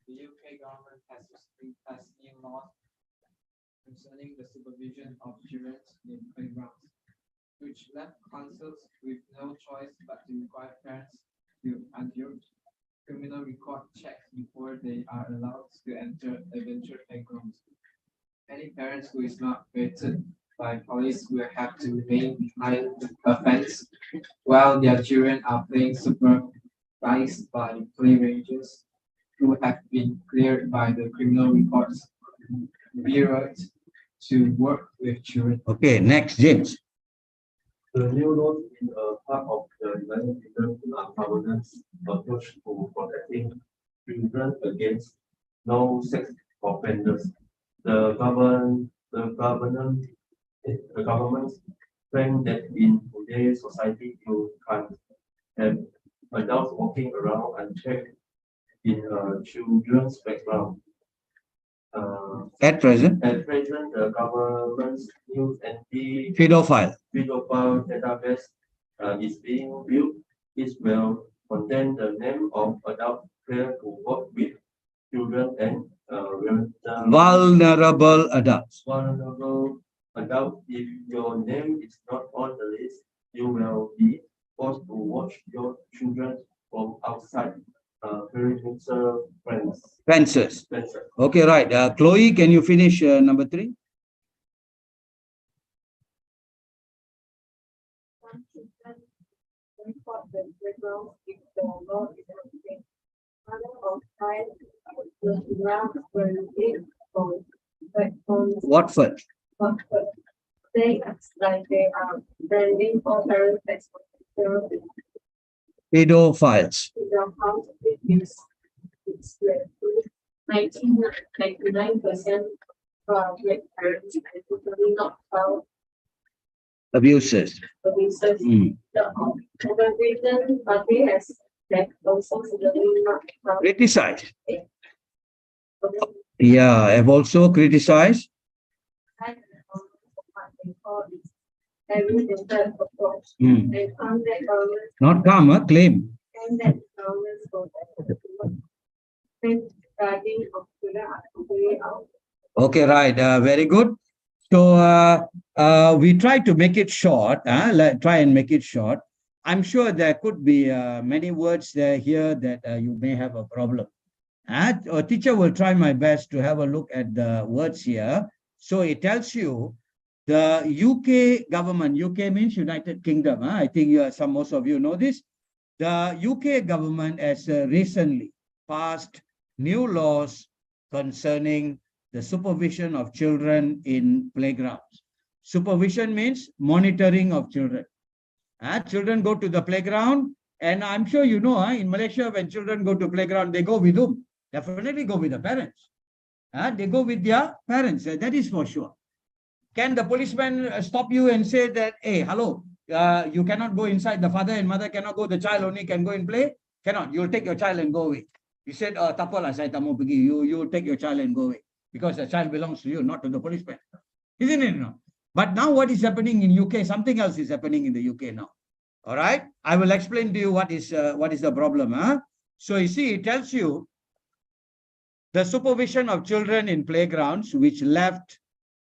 The UK government has passed new laws concerning the supervision of children in playgrounds, which left councils with no choice but to require parents to undergo criminal record checks before they are allowed to enter adventure playgrounds. Any parents who is not vetted by police will have to remain behind a fence while their children are playing supervised by play rangers who have been cleared by the criminal records bureau to work with children. Okay, next, James. The new laws in a part of the United Kingdom government's approach to protecting children against no sex offenders. The government claim that in today's society you can't have adults walking around unchecked in a children's playground. At present, the government's new pedophile database is being built. It will contain the name of adults clear to work with children and vulnerable adults. Vulnerable adults. If your name is not on the list, you will be forced to watch your children from outside. Fences. Okay, right. Chloe, can you finish number 3? Watford. They act like they are branding for parents. Pedophiles. 99% of parents are totally not found Abuses. abuses. The organization party has also suddenly not found Criticized. Yeah, have also criticized. Not come, claim. Okay, right. Very good. So we try to make it short. Try and make it short. I'm sure there could be many words there here that you may have a problem. A teacher will try my best to have a look at the words here. So it tells you the UK government, UK means United Kingdom. I think most of you know this. The UK government has recently passed new laws concerning the supervision of children in playgrounds. Supervision means monitoring of children. Children go to the playground, and I'm sure you know, in Malaysia, when children go to playground, they go with whom? Definitely go with the parents. They go with their parents. That is for sure. Can the policeman stop you and say that, hey, hello, you cannot go inside, the father and mother cannot go, the child only can go and play? Cannot. You'll take your child and go away. You said, tak apalah, saya tak mau pergi. You take your child and go away. Because the child belongs to you, not to the policeman. Isn't it? No? But now what is happening in UK, something else is happening in the UK now. All right? I will explain to you what is the problem. So you see, it tells you the supervision of children in playgrounds, which left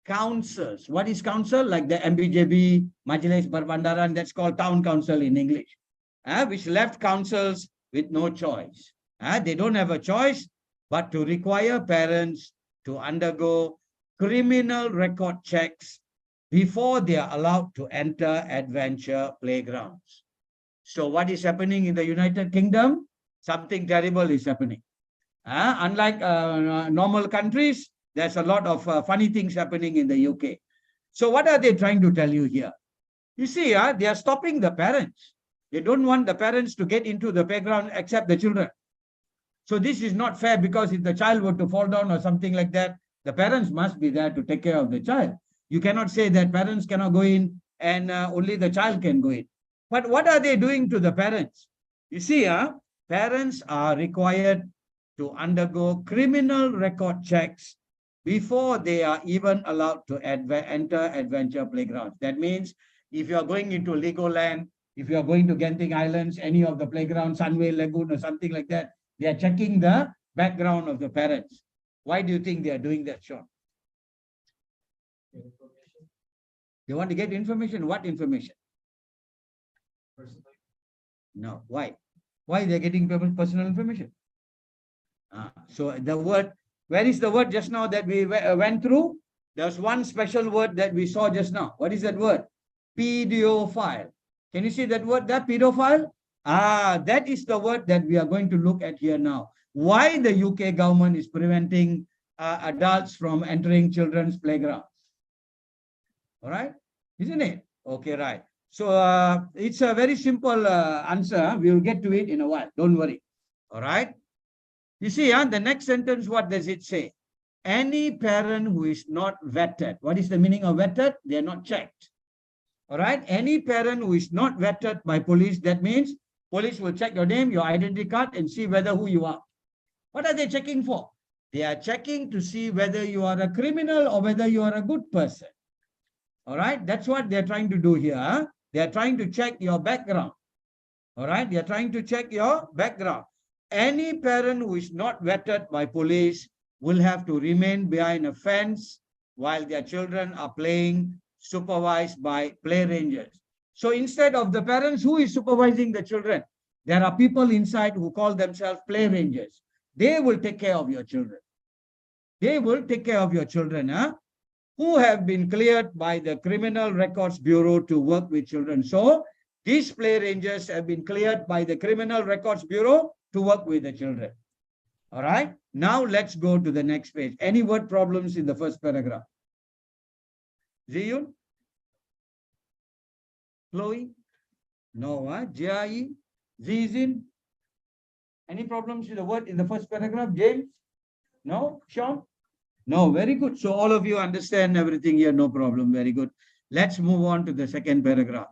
councils. What is council? Like the MBJB, Majlis Perbandaran, that's called town council in English, which left councils with no choice. They don't have a choice but to require parents to undergo criminal record checks before they are allowed to enter adventure playgrounds. So what is happening in the United Kingdom? Something terrible is happening. Unlike normal countries, there's a lot of funny things happening in the UK. So what are they trying to tell you here? You see, they are stopping the parents. They don't want the parents to get into the playground except the children. So this is not fair, because if the child were to fall down or something like that, the parents must be there to take care of the child. You cannot say that parents cannot go in and only the child can go in. But what are they doing to the parents? You see, parents are required to undergo criminal record checks before they are even allowed to enter adventure playgrounds. That means if you are going into Legoland, if you are going to Genting Islands, any of the playgrounds, Sunway Lagoon or something like that, they are checking the background of the parents. Why do you think they are doing that, Sean? They want to get information. What information? Personally. No. Why? Why they're getting personal information? So the word, where is the word just now that we went through? There's one special word that we saw just now. What is that word? Pedophile. Can you see that word, that pedophile? That is the word that we are going to look at here now. Why the UK government is preventing adults from entering children's playgrounds. All right, isn't it? Okay, right. So it's a very simple answer. We will get to it in a while. Don't worry. All right. You see, the next sentence, what does it say? Any parent who is not vetted. What is the meaning of vetted? They are not checked. All right. Any parent who is not vetted by police, that means police will check your name, your identity card, and see whether who you are. What are they checking for? They are checking to see whether you are a criminal or whether you are a good person. All right. That's what they're trying to do here. They are trying to check your background. All right. They are trying to check your background. Any parent who is not vetted by police will have to remain behind a fence while their children are playing, supervised by play rangers. So instead of the parents, who is supervising the children? There are people inside who call themselves play rangers. They will take care of your children. They will take care of your children, who have been cleared by the Criminal Records Bureau to work with children. So these play rangers have been cleared by the Criminal Records Bureau to work with the children. All right. Now let's go to the next page. Any word problems in the first paragraph? Ziyun? Chloe? No. Jai? Zizin? Any problems with the word in the first paragraph? James? No? Sean? No, very good. So all of you understand everything here, no problem. Very good. Let's move on to the second paragraph.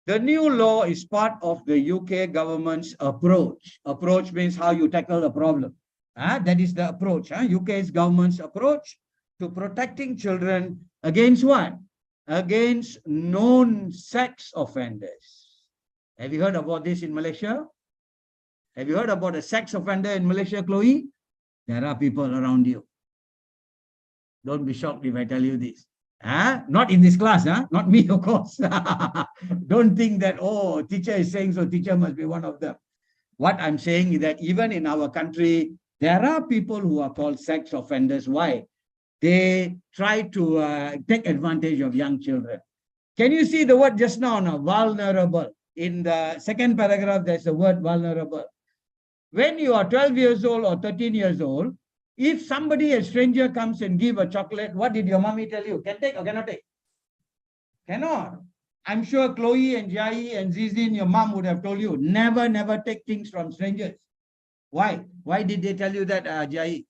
The new law is part of the UK government's approach. Approach means how you tackle a problem. That is the approach. UK's government's approach to protecting children against what? Against known sex offenders. Have you heard about this in Malaysia? Have you heard about a sex offender in Malaysia, Chloe? There are people around you. Don't be shocked if I tell you this. Not in this class, not me, of course. Don't think that, oh, teacher is saying so, teacher must be one of them. What I'm saying is that even in our country, there are people who are called sex offenders. Why? They try to take advantage of young children. Can you see the word just now, vulnerable? In the second paragraph, there's the word vulnerable. When you are 12 years old or 13 years old, if somebody, a stranger, comes and give a chocolate, what did your mommy tell you? Can take or cannot take? Cannot. I'm sure Chloe and Jai and Zizin, your mom would have told you, never, never take things from strangers. Why? Why did they tell you that, Jai?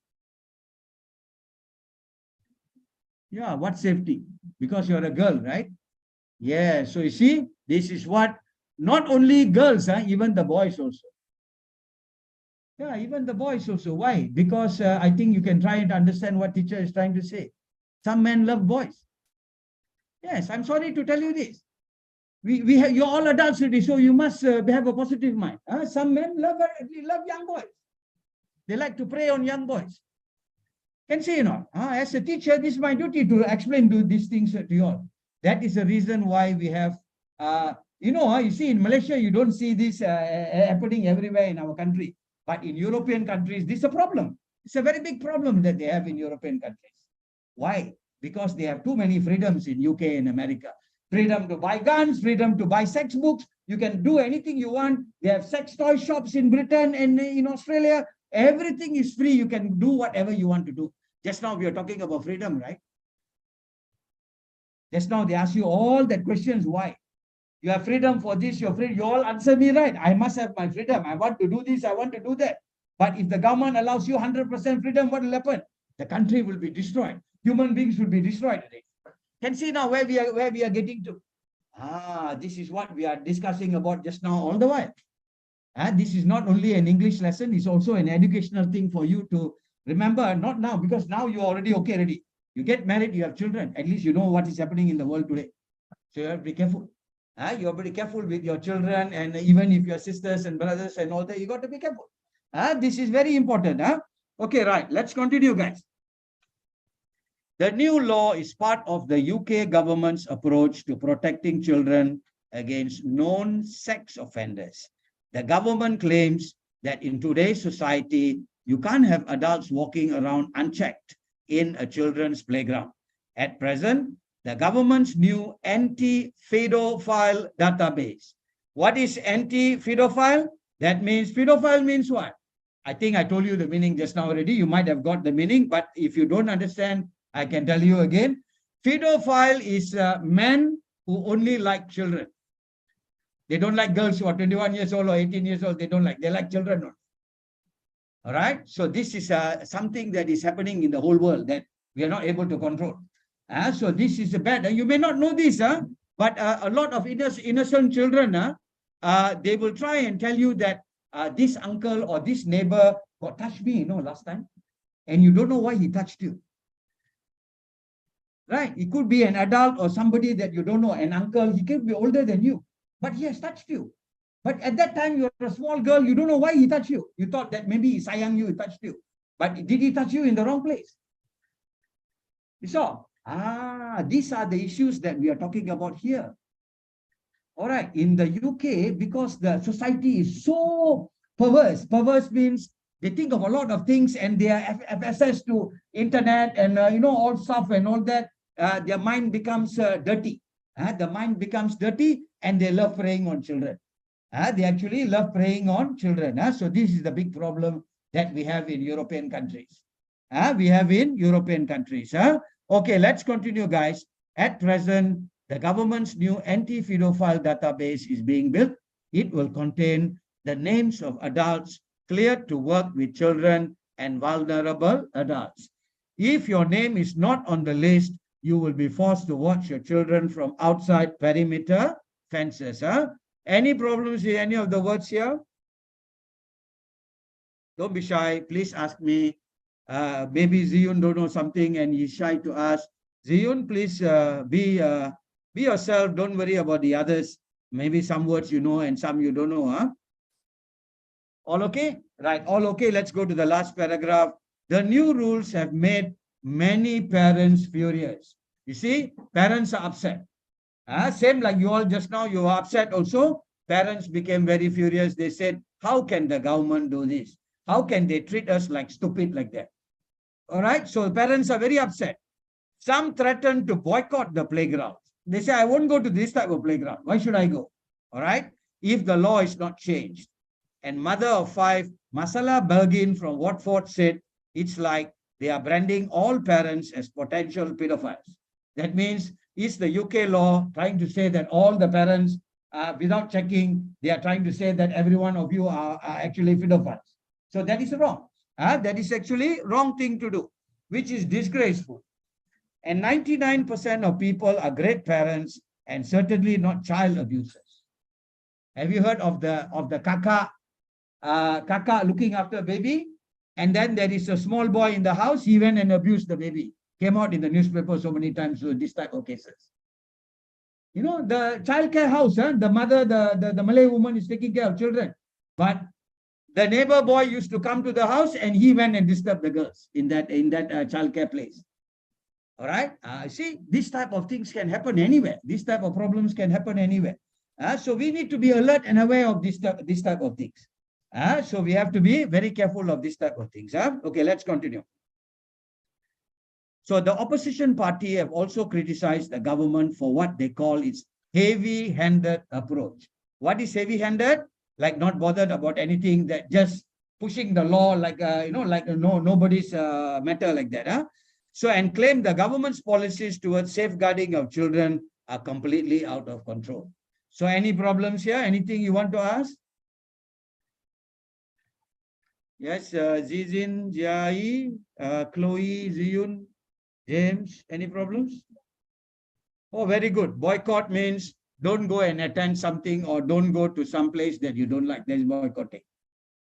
Yeah, what safety? Because you're a girl, right? Yeah, so you see, this is what, not only girls, even the boys also. Yeah, even the boys also. Why? Because I think you can try and understand what teacher is trying to say. Some men love boys. Yes, I'm sorry to tell you this. We have, you're all adults already, so you must have a positive mind. Some men love young boys. They like to prey on young boys. Can say, as a teacher, this is my duty to explain these things to you all. That is the reason why we have, you see, in Malaysia, you don't see this happening everywhere in our country. But in European countries, this is a problem. It's a very big problem that they have in European countries. Why? Because they have too many freedoms in UK and America. Freedom to buy guns, freedom to buy sex books. You can do anything you want. They have sex toy shops in Britain and in Australia. Everything is free. You can do whatever you want to do. Just now we are talking about freedom, right? Just now they ask you all that questions. Why? You have freedom for this, your freedom. You all answer me right. I must have my freedom. I want to do this, I want to do that. But if the government allows you 100% freedom, what will happen? The country will be destroyed. Human beings will be destroyed. Can see now where we are getting to. This is what we are discussing about just now all the while. This is not only an English lesson, it's also an educational thing for you to remember, not now, because now you're already okay, ready. You get married, you have children. At least you know what is happening in the world today. So you have to be careful. You have to be careful with your children, and even if your sisters and brothers and all that, you got to be careful. This is very important. Okay, right. Let's continue, guys. The new law is part of the UK government's approach to protecting children against known sex offenders. The government claims that in today's society, you can't have adults walking around unchecked in a children's playground. At present, the government's new anti-pedophile database. What is anti-pedophile? That means, pedophile means what? I think I told you the meaning just now already. You might have got the meaning, but if you don't understand, I can tell you again. Pedophile is men who only like children. They don't like girls who are 21 years old or 18 years old. They don't like. They like children. All right. So this is something that is happening in the whole world that we are not able to control. So this is bad. You may not know this, but a lot of innocent children, they will try and tell you that this uncle or this neighbor got touched me, last time, and you don't know why he touched you. Right? It could be an adult or somebody that you don't know, an uncle. He could be older than you, but he has touched you. But at that time, you're a small girl. You don't know why he touched you. You thought that maybe he sayang you, he touched you. But did he touch you in the wrong place? You saw? These are the issues that we are talking about here. All right. In the UK, because the society is so perverse. Perverse means they think of a lot of things and they have access to internet and, all stuff and all that. Their mind becomes dirty. The mind becomes dirty and they love preying on children. They actually love preying on children. So this is the big problem that we have in European countries. Okay, let's continue, guys. At present, the government's new anti-pedophile database is being built. It will contain the names of adults cleared to work with children and vulnerable adults. If your name is not on the list, you will be forced to watch your children from outside perimeter fences. Any problems with any of the words here? Don't be shy. Please ask me. Maybe Ziyun don't know something and he's shy to ask. Ziyun, please be yourself. Don't worry about the others. Maybe some words you know and some you don't know. All okay? Right. All okay. Let's go to the last paragraph. The new rules have made many parents furious. You see, parents are upset. Same like you all just now, you are upset also. Parents became very furious. They said, how can the government do this? How can they treat us like stupid like that? All right. So parents are very upset. Some threaten to boycott the playground. They say, I won't go to this type of playground. Why should I go? All right. If the law is not changed. And mother of 5, Masala Belgin from Watford said, it's like they are branding all parents as potential pedophiles. That means, is the UK law trying to say that all the parents, without checking, they are trying to say that every one of you are actually pedophiles. So that is wrong. That is actually wrong thing to do, which is disgraceful. And 99% of people are great parents and certainly not child abusers. Have you heard of the kaka looking after a baby? And then there is a small boy in the house. He went and abused the baby. Came out in the newspaper so many times with this type of cases. The child care house, the mother, the Malay woman is taking care of children. But the neighbor boy used to come to the house and he went and disturbed the girls in that child care place. All right. See, this type of things can happen anywhere. This type of problems can happen anywhere. So we need to be alert and aware of this type of things. So we have to be very careful of this type of things. Okay, let's continue. So the opposition party have also criticized the government for what they call its heavy-handed approach. What is heavy-handed? Like not bothered about anything, that just pushing the law like nobody's matter like that. So, and claim the government's policies towards safeguarding of children are completely out of control. So, any problems here? Anything you want to ask? Yes, Zizin, Jai, Chloe, Ziyun, James, any problems? Oh, very good. Boycott means don't go and attend something or don't go to some place that you don't like. That's boycotting.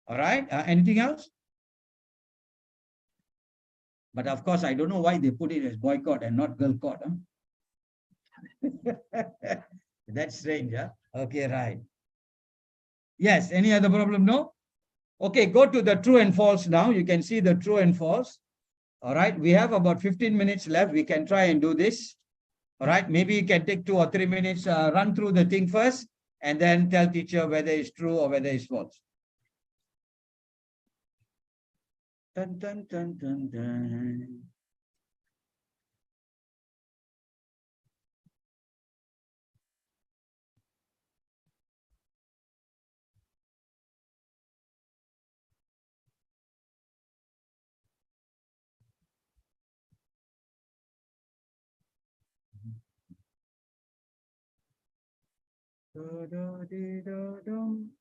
All right. Anything else? But of course, I don't know why they put it as boycott and not girl caught. Huh? That's strange. Huh? Okay, right. Yes. Any other problem? No? Okay, go to the true and false now. You can see the true and false. All right. We have about 15 minutes left. We can try and do this. All right. Maybe you can take 2 or 3 minutes, run through the thing first, and then tell teacher whether it's true or whether it's false. Dun, dun, dun, dun, dun. Da, da, dee, da, dum.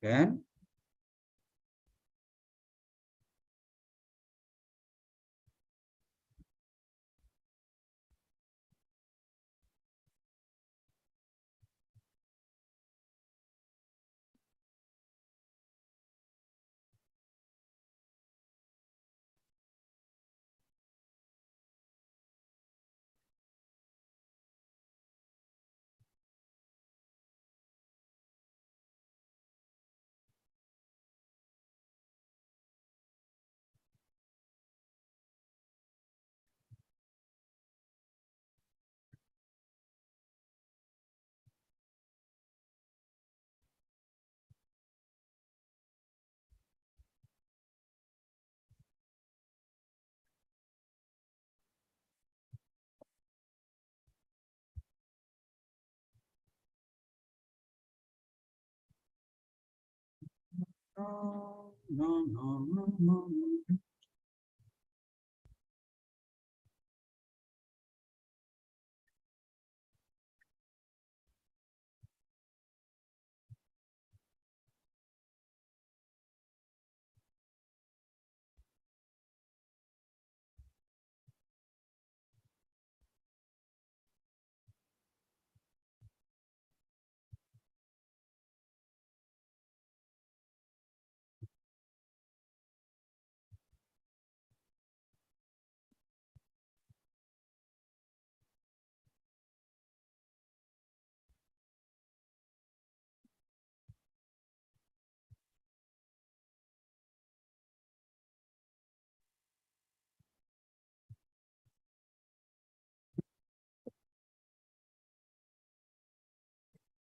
Can? No, no, no, no, no.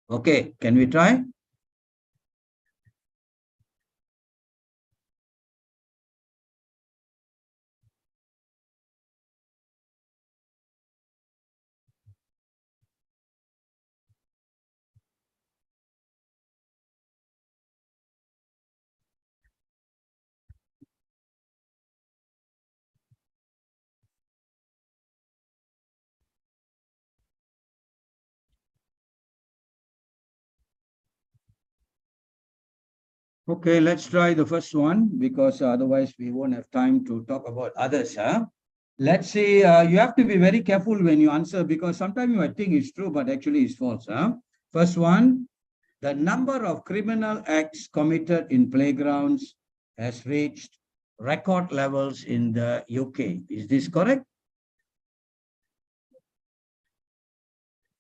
Okay, can we try? Okay, let's try the first one because otherwise we won't have time to talk about others. Huh? Let's see. You have to be very careful when you answer because sometimes you might think it's true, but actually it's false. Huh? First one, the number of criminal acts committed in playgrounds has reached record levels in the UK. Is this correct?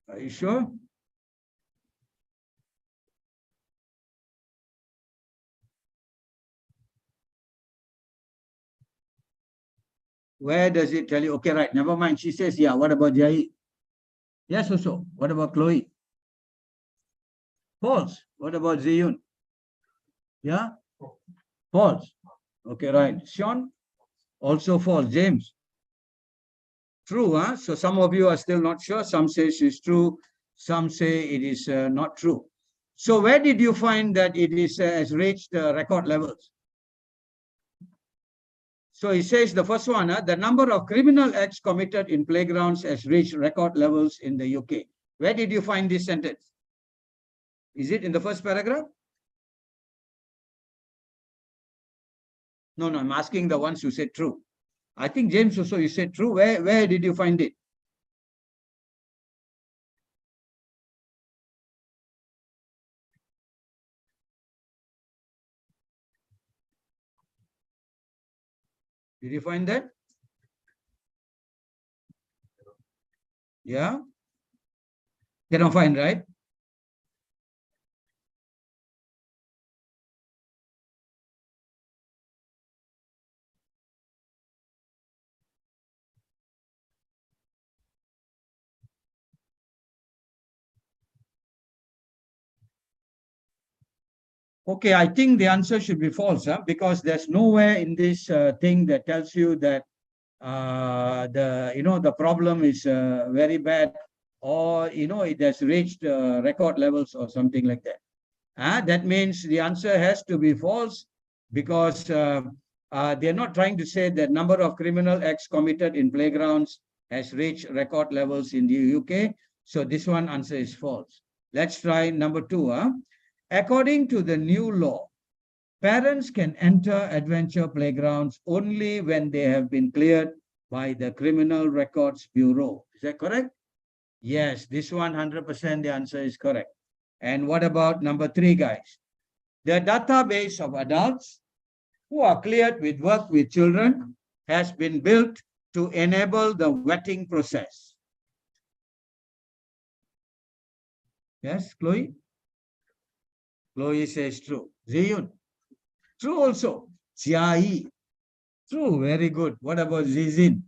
Are you sure? Where does it tell you? Okay, right. Never mind. She says, yeah. What about Jai? Yes, also. What about Chloe? False. What about Ziyun? Yeah? False. Okay, right. Sean? Also false. James? True, huh? So some of you are still not sure. Some say it's true. Some say it is not true. So where did you find that it is has reached record levels? So it says the first one, the number of criminal acts committed in playgrounds has reached record levels in the UK. Where did you find this sentence? Is it in the first paragraph? No, I'm asking the ones who said true. I think James also you said true. Where did you find it? Did you find that? Yeah? Cannot find, right? Okay, I think the answer should be false, huh? Because there's nowhere in this thing that tells you that the problem is very bad, or it has reached record levels or something like that. That means the answer has to be false because they're not trying to say that number of criminal acts committed in playgrounds has reached record levels in the UK. So this one answer is false. Let's try number two. According to the new law, parents can enter adventure playgrounds only when they have been cleared by the Criminal Records Bureau. Is that correct? Yes, this one 100% the answer is correct. And what about number three, guys? The database of adults who are cleared with work with children has been built to enable the vetting process. Yes, Chloe? Chloe says true. Ziyun? True also. Chiai? True, very good. What about Zizin?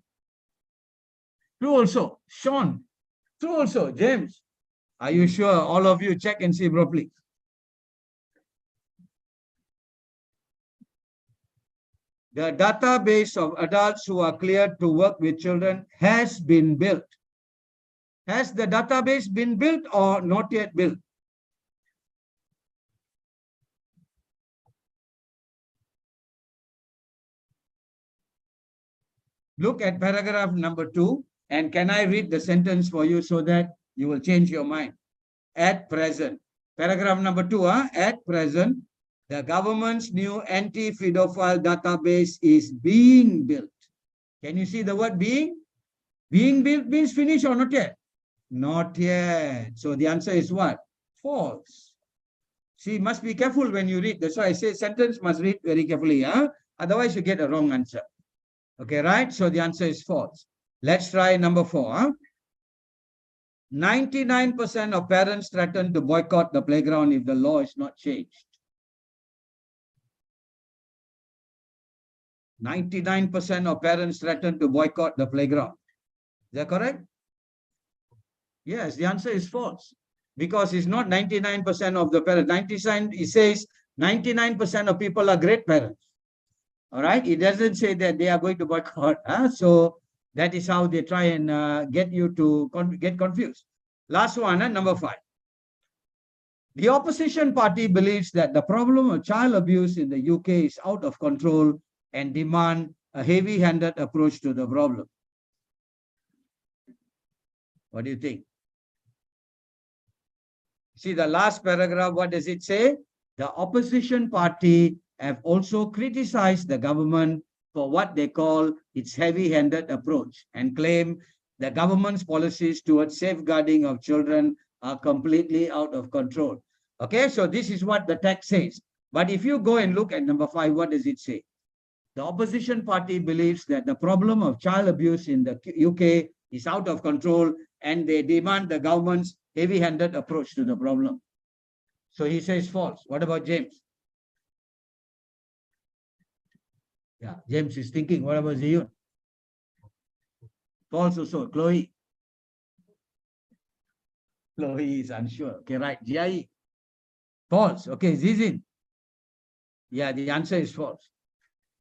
True also. Sean? True also. James? Are you sure? All of you check and see properly. The database of adults who are cleared to work with children has been built. Has the database been built or not yet built? Look at paragraph number 2, and can I read the sentence for you so that you will change your mind? At present, paragraph number 2, at present, the government's new anti-pedophile database is being built. Can you see the word being? Being built means finished or not yet? Not yet. So the answer is what? False. See, must be careful when you read. That's why I say sentence must read very carefully. Otherwise, you get a wrong answer. Okay, right? So the answer is false. Let's try number 4. 99% of parents threaten to boycott the playground if the law is not changed. 99% of parents threaten to boycott the playground. Is that correct? Yes, the answer is false. Because it's not 99% of the parents. 99, it says 99% of people are great parents. All right. It doesn't say that they are going to boycott. So that is how they try and get you to get confused. Last one, number 5. The opposition party believes that the problem of child abuse in the UK is out of control and demand a heavy-handed approach to the problem. What do you think? See the last paragraph, what does it say? the opposition party have also criticized the government for what they call its heavy-handed approach and claim the government's policies towards safeguarding of children are completely out of control. Okay, so this is what the text says. But if you go and look at number 5, what does it say? The opposition party believes that the problem of child abuse in the UK is out of control and they demand the government's heavy-handed approach to the problem. So he says false. What about James? Yeah, James is thinking. What about Ziyun? False also. Chloe. Chloe is unsure. Okay, right. Jai. False. Okay, Zizin. Yeah, the answer is false.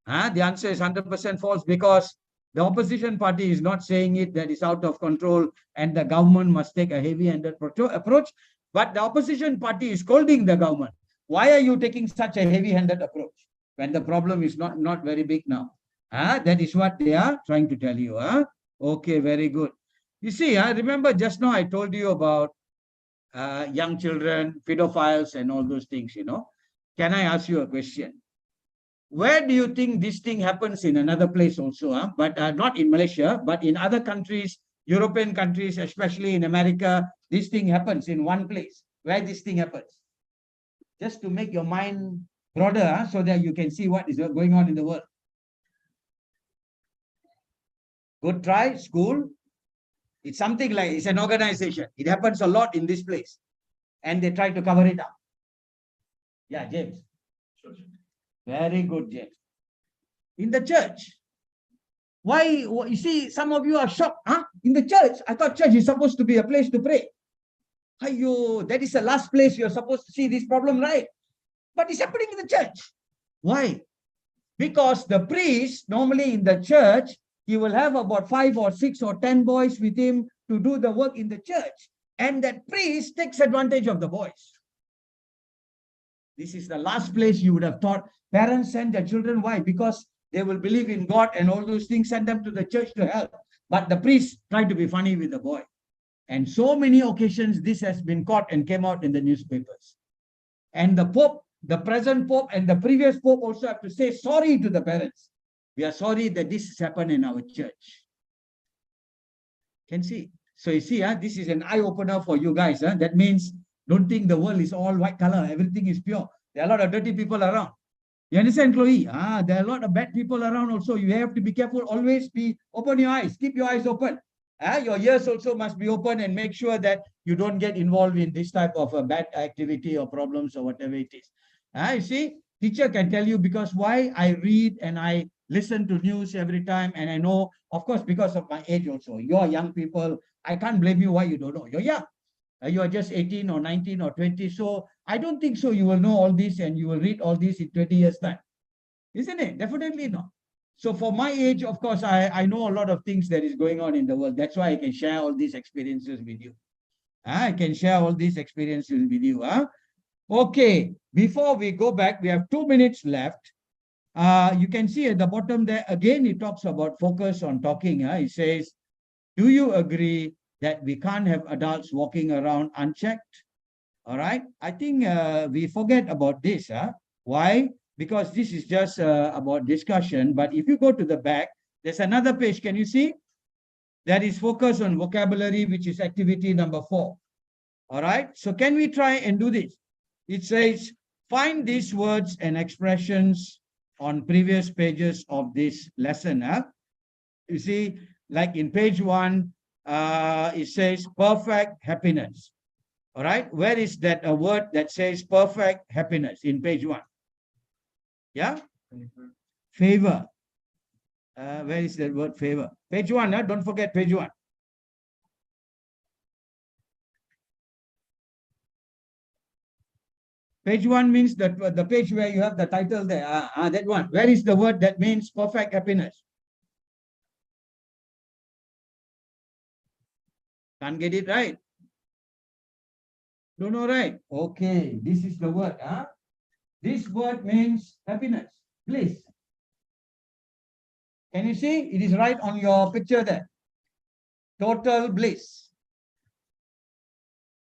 The answer is 100% false because the opposition party is not saying it that is out of control and the government must take a heavy-handed approach. But the opposition party is scolding the government. Why are you taking such a heavy-handed approach when the problem is not very big now? That is what they are trying to tell you. Okay, very good. You see, remember just now I told you about young children, pedophiles, and all those things, you know. Can I ask you a question? Where do you think this thing happens in another place also? But not in Malaysia, but in other countries, European countries, especially in America, this thing happens in one place. Where this thing happens? Just to make your mind broader so that you can see what is going on in the world. Good try, school. It's something like, it's an organization. It happens a lot in this place. And they try to cover it up. Yeah, James. Very good, James. In the church. Why, you see, some of you are shocked. In the church? I thought church is supposed to be a place to pray. That is the last place you're supposed to see this problem, right? But it's happening in the church. Why? Because the priest, normally in the church, he will have about 5 or 6 or 10 boys with him to do the work in the church. And that priest takes advantage of the boys. This is the last place you would have thought parents send their children. Why? Because they will believe in God and all those things, send them to the church to help. But the priest tried to be funny with the boy. And so many occasions this has been caught and came out in the newspapers. And the Pope, the present Pope and the previous Pope also have to say sorry to the parents. We are sorry that this has happened in our church. Can see. So you see, this is an eye-opener for you guys. That means don't think the world is all white color. Everything is pure. There are a lot of dirty people around. You understand, Chloe? There are a lot of bad people around also. You have to be careful. Always open your eyes. Keep your eyes open. Your ears also must be open and make sure that you don't get involved in this type of bad activity or problems or whatever it is. You see, teacher can tell you because why I read and I listen to news every time and I know, of course, because of my age also. You're young people. I can't blame you why you don't know. You're young. You are just 18 or 19 or 20. So I don't think so you will know all this and you will read all this in 20 years' time. Isn't it? Definitely not. So for my age, of course, I know a lot of things that is going on in the world. That's why I can share all these experiences with you. I can share all these experiences with you. Okay, before we go back, we have 2 minutes left. You can see at the bottom there, again, it talks about focus on talking. It says, do you agree that we can't have adults walking around unchecked? All right. I think we forget about this. Why? Because this is just about discussion. But if you go to the back, there's another page. Can you see? That is focus on vocabulary, which is activity number 4. All right. So can we try and do this? It says, find these words and expressions on previous pages of this lesson. You see, like in page 1, it says perfect happiness. All right. Where is that a word that says perfect happiness in page 1? Yeah? Favor. Where is that word favor? Page 1, don't forget page 1. Page 1 means that the page where you have the title there. That one. Where is the word that means perfect happiness? Can't get it right. Don't know, right? Okay, this is the word. This word means happiness. Bliss. Can you see? It is right on your picture there. Total bliss.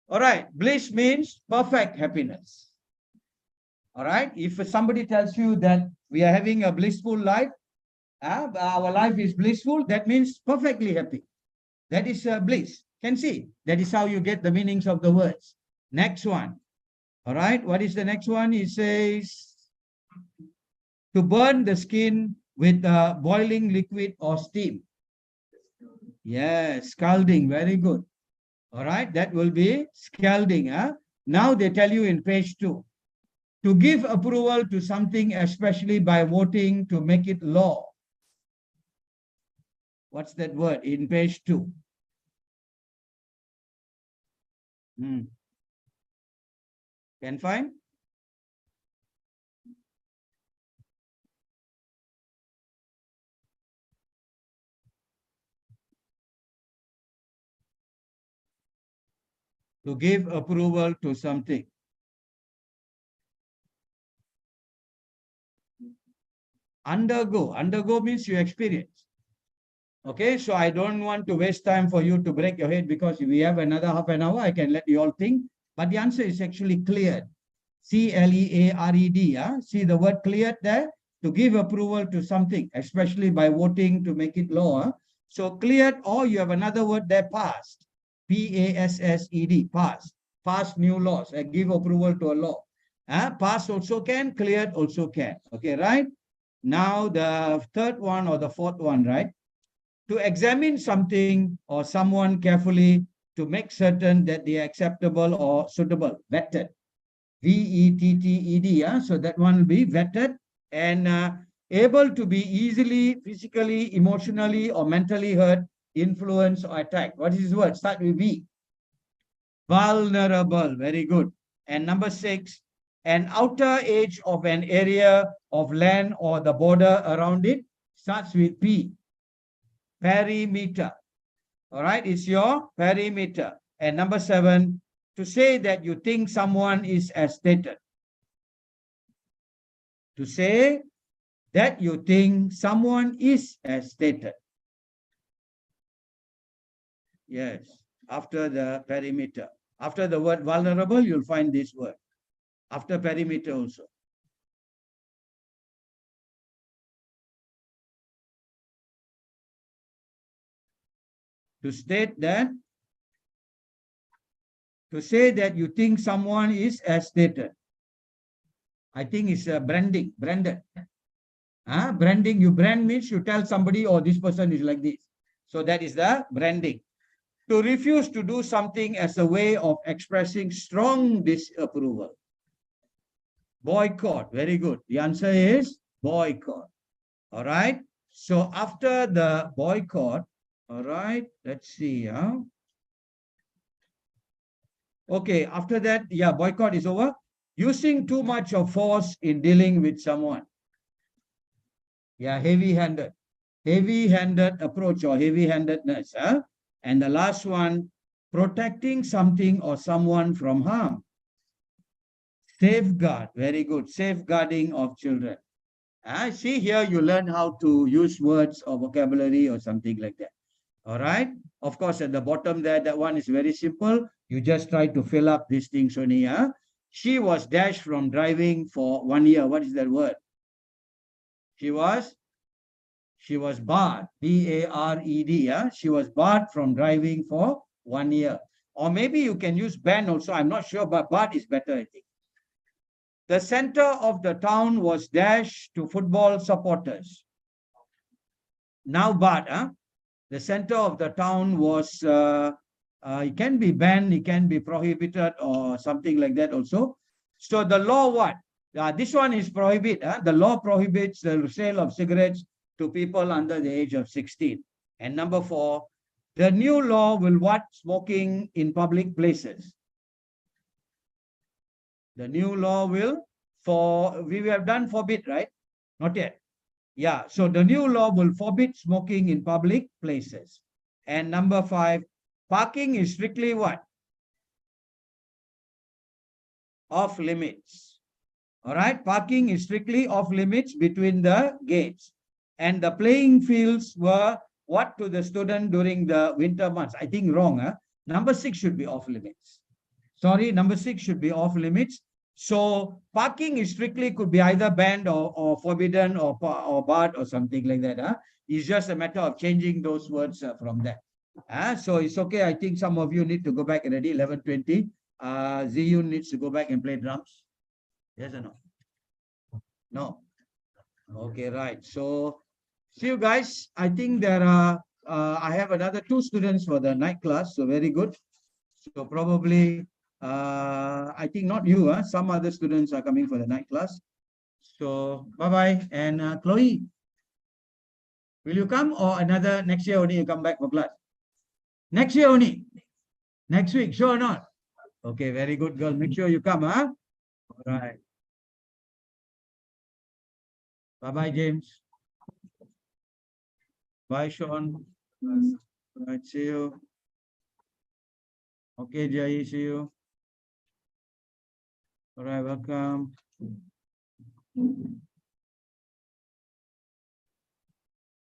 All right. Bliss means perfect happiness. All right. If somebody tells you that we are having a blissful life, our life is blissful, that means perfectly happy. That is bliss. Can see. That is how you get the meanings of the words. Next one. All right. What is the next one? It says to burn the skin with boiling liquid or steam. Yes, scalding. Very good. All right. That will be scalding. Now they tell you in page 2. To give approval to something, especially by voting to make it law. What's that word in page 2? Can find? To give approval to something. Undergo. Undergo means you experience. Okay, so I don't want to waste time for you to break your head because if we have another half an hour, I can let you all think. But the answer is actually cleared. C-L-E-A-R-E-D. See the word cleared there? To give approval to something, especially by voting to make it law. So cleared, or you have another word there, passed. P-A-S-S-E-D, passed. Passed new laws, give approval to a law. Passed also can, cleared also can. Okay, right? Now the third one or the fourth one, right? To examine something or someone carefully to make certain that they are acceptable or suitable, vetted. V-E-T-T-E-D, so that one will be vetted and able to be easily, physically, emotionally, or mentally hurt, influenced, or attacked. What is this word? Start with V. Vulnerable, very good. And number 6, an outer edge of an area of land or the border around it, starts with P. Perimeter. All right, it's your perimeter. And number 7, to say that you think someone is as stated. To say that you think someone is as stated. Yes, after the perimeter. After the word vulnerable, you'll find this word. After perimeter also. To state that, to say that you think someone is as stated. I think it's branding, branded. Branding, you brand means you tell somebody, oh, this person is like this. So that is the branding. To refuse to do something as a way of expressing strong disapproval. Boycott, very good. The answer is boycott. All right. So after the boycott, all right, let's see. Okay, after that, yeah, boycott is over. Using too much of force in dealing with someone. Yeah, heavy-handed. Heavy-handed approach or heavy-handedness. And the last one, protecting something or someone from harm. Safeguard, very good. Safeguarding of children. See here, you learn how to use words or vocabulary or something like that. All right. Of course, at the bottom there, that one is very simple. You just try to fill up these things only. She was dashed from driving for 1 year. What is that word? She was barred. B-A-R-E-D. She was barred from driving for 1 year. Or maybe you can use ban also. I'm not sure, but barred is better, I think. The center of the town was dashed to football supporters. Now barred. The center of the town was, it can be banned, it can be prohibited or something like that also. So the law what? This one is prohibit. The law prohibits the sale of cigarettes to people under the age of 16. And number 4, the new law will what? Smoking in public places. The new law will, we have done forbid, right? Not yet. Yeah, so the new law will forbid smoking in public places. And number 5, parking is strictly what? Off limits. All right, parking is strictly off limits between the gates. And the playing fields were what to the student during the winter months? I think wrong. Number 6 should be off limits. Sorry, number 6 should be off limits. So parking is strictly could be either banned or forbidden or barred or something like that. It's just a matter of changing those words from there. So it's okay. I think some of you need to go back already, 11:20. Ziyun needs to go back and play drums. Yes or no? No. Okay, right. So see you guys. I think there are, I have another 2 students for the night class. So very good. So probably, I think not you, some other students are coming for the night class. So bye-bye. And Chloe, will you come or another next year only you come back for class? Next year only? Next week, sure or not? Okay, very good girl. Make sure you come, huh? All right. Bye-bye, James. Bye, Sean. All right, see you. Okay, Jai, see you. All right, welcome.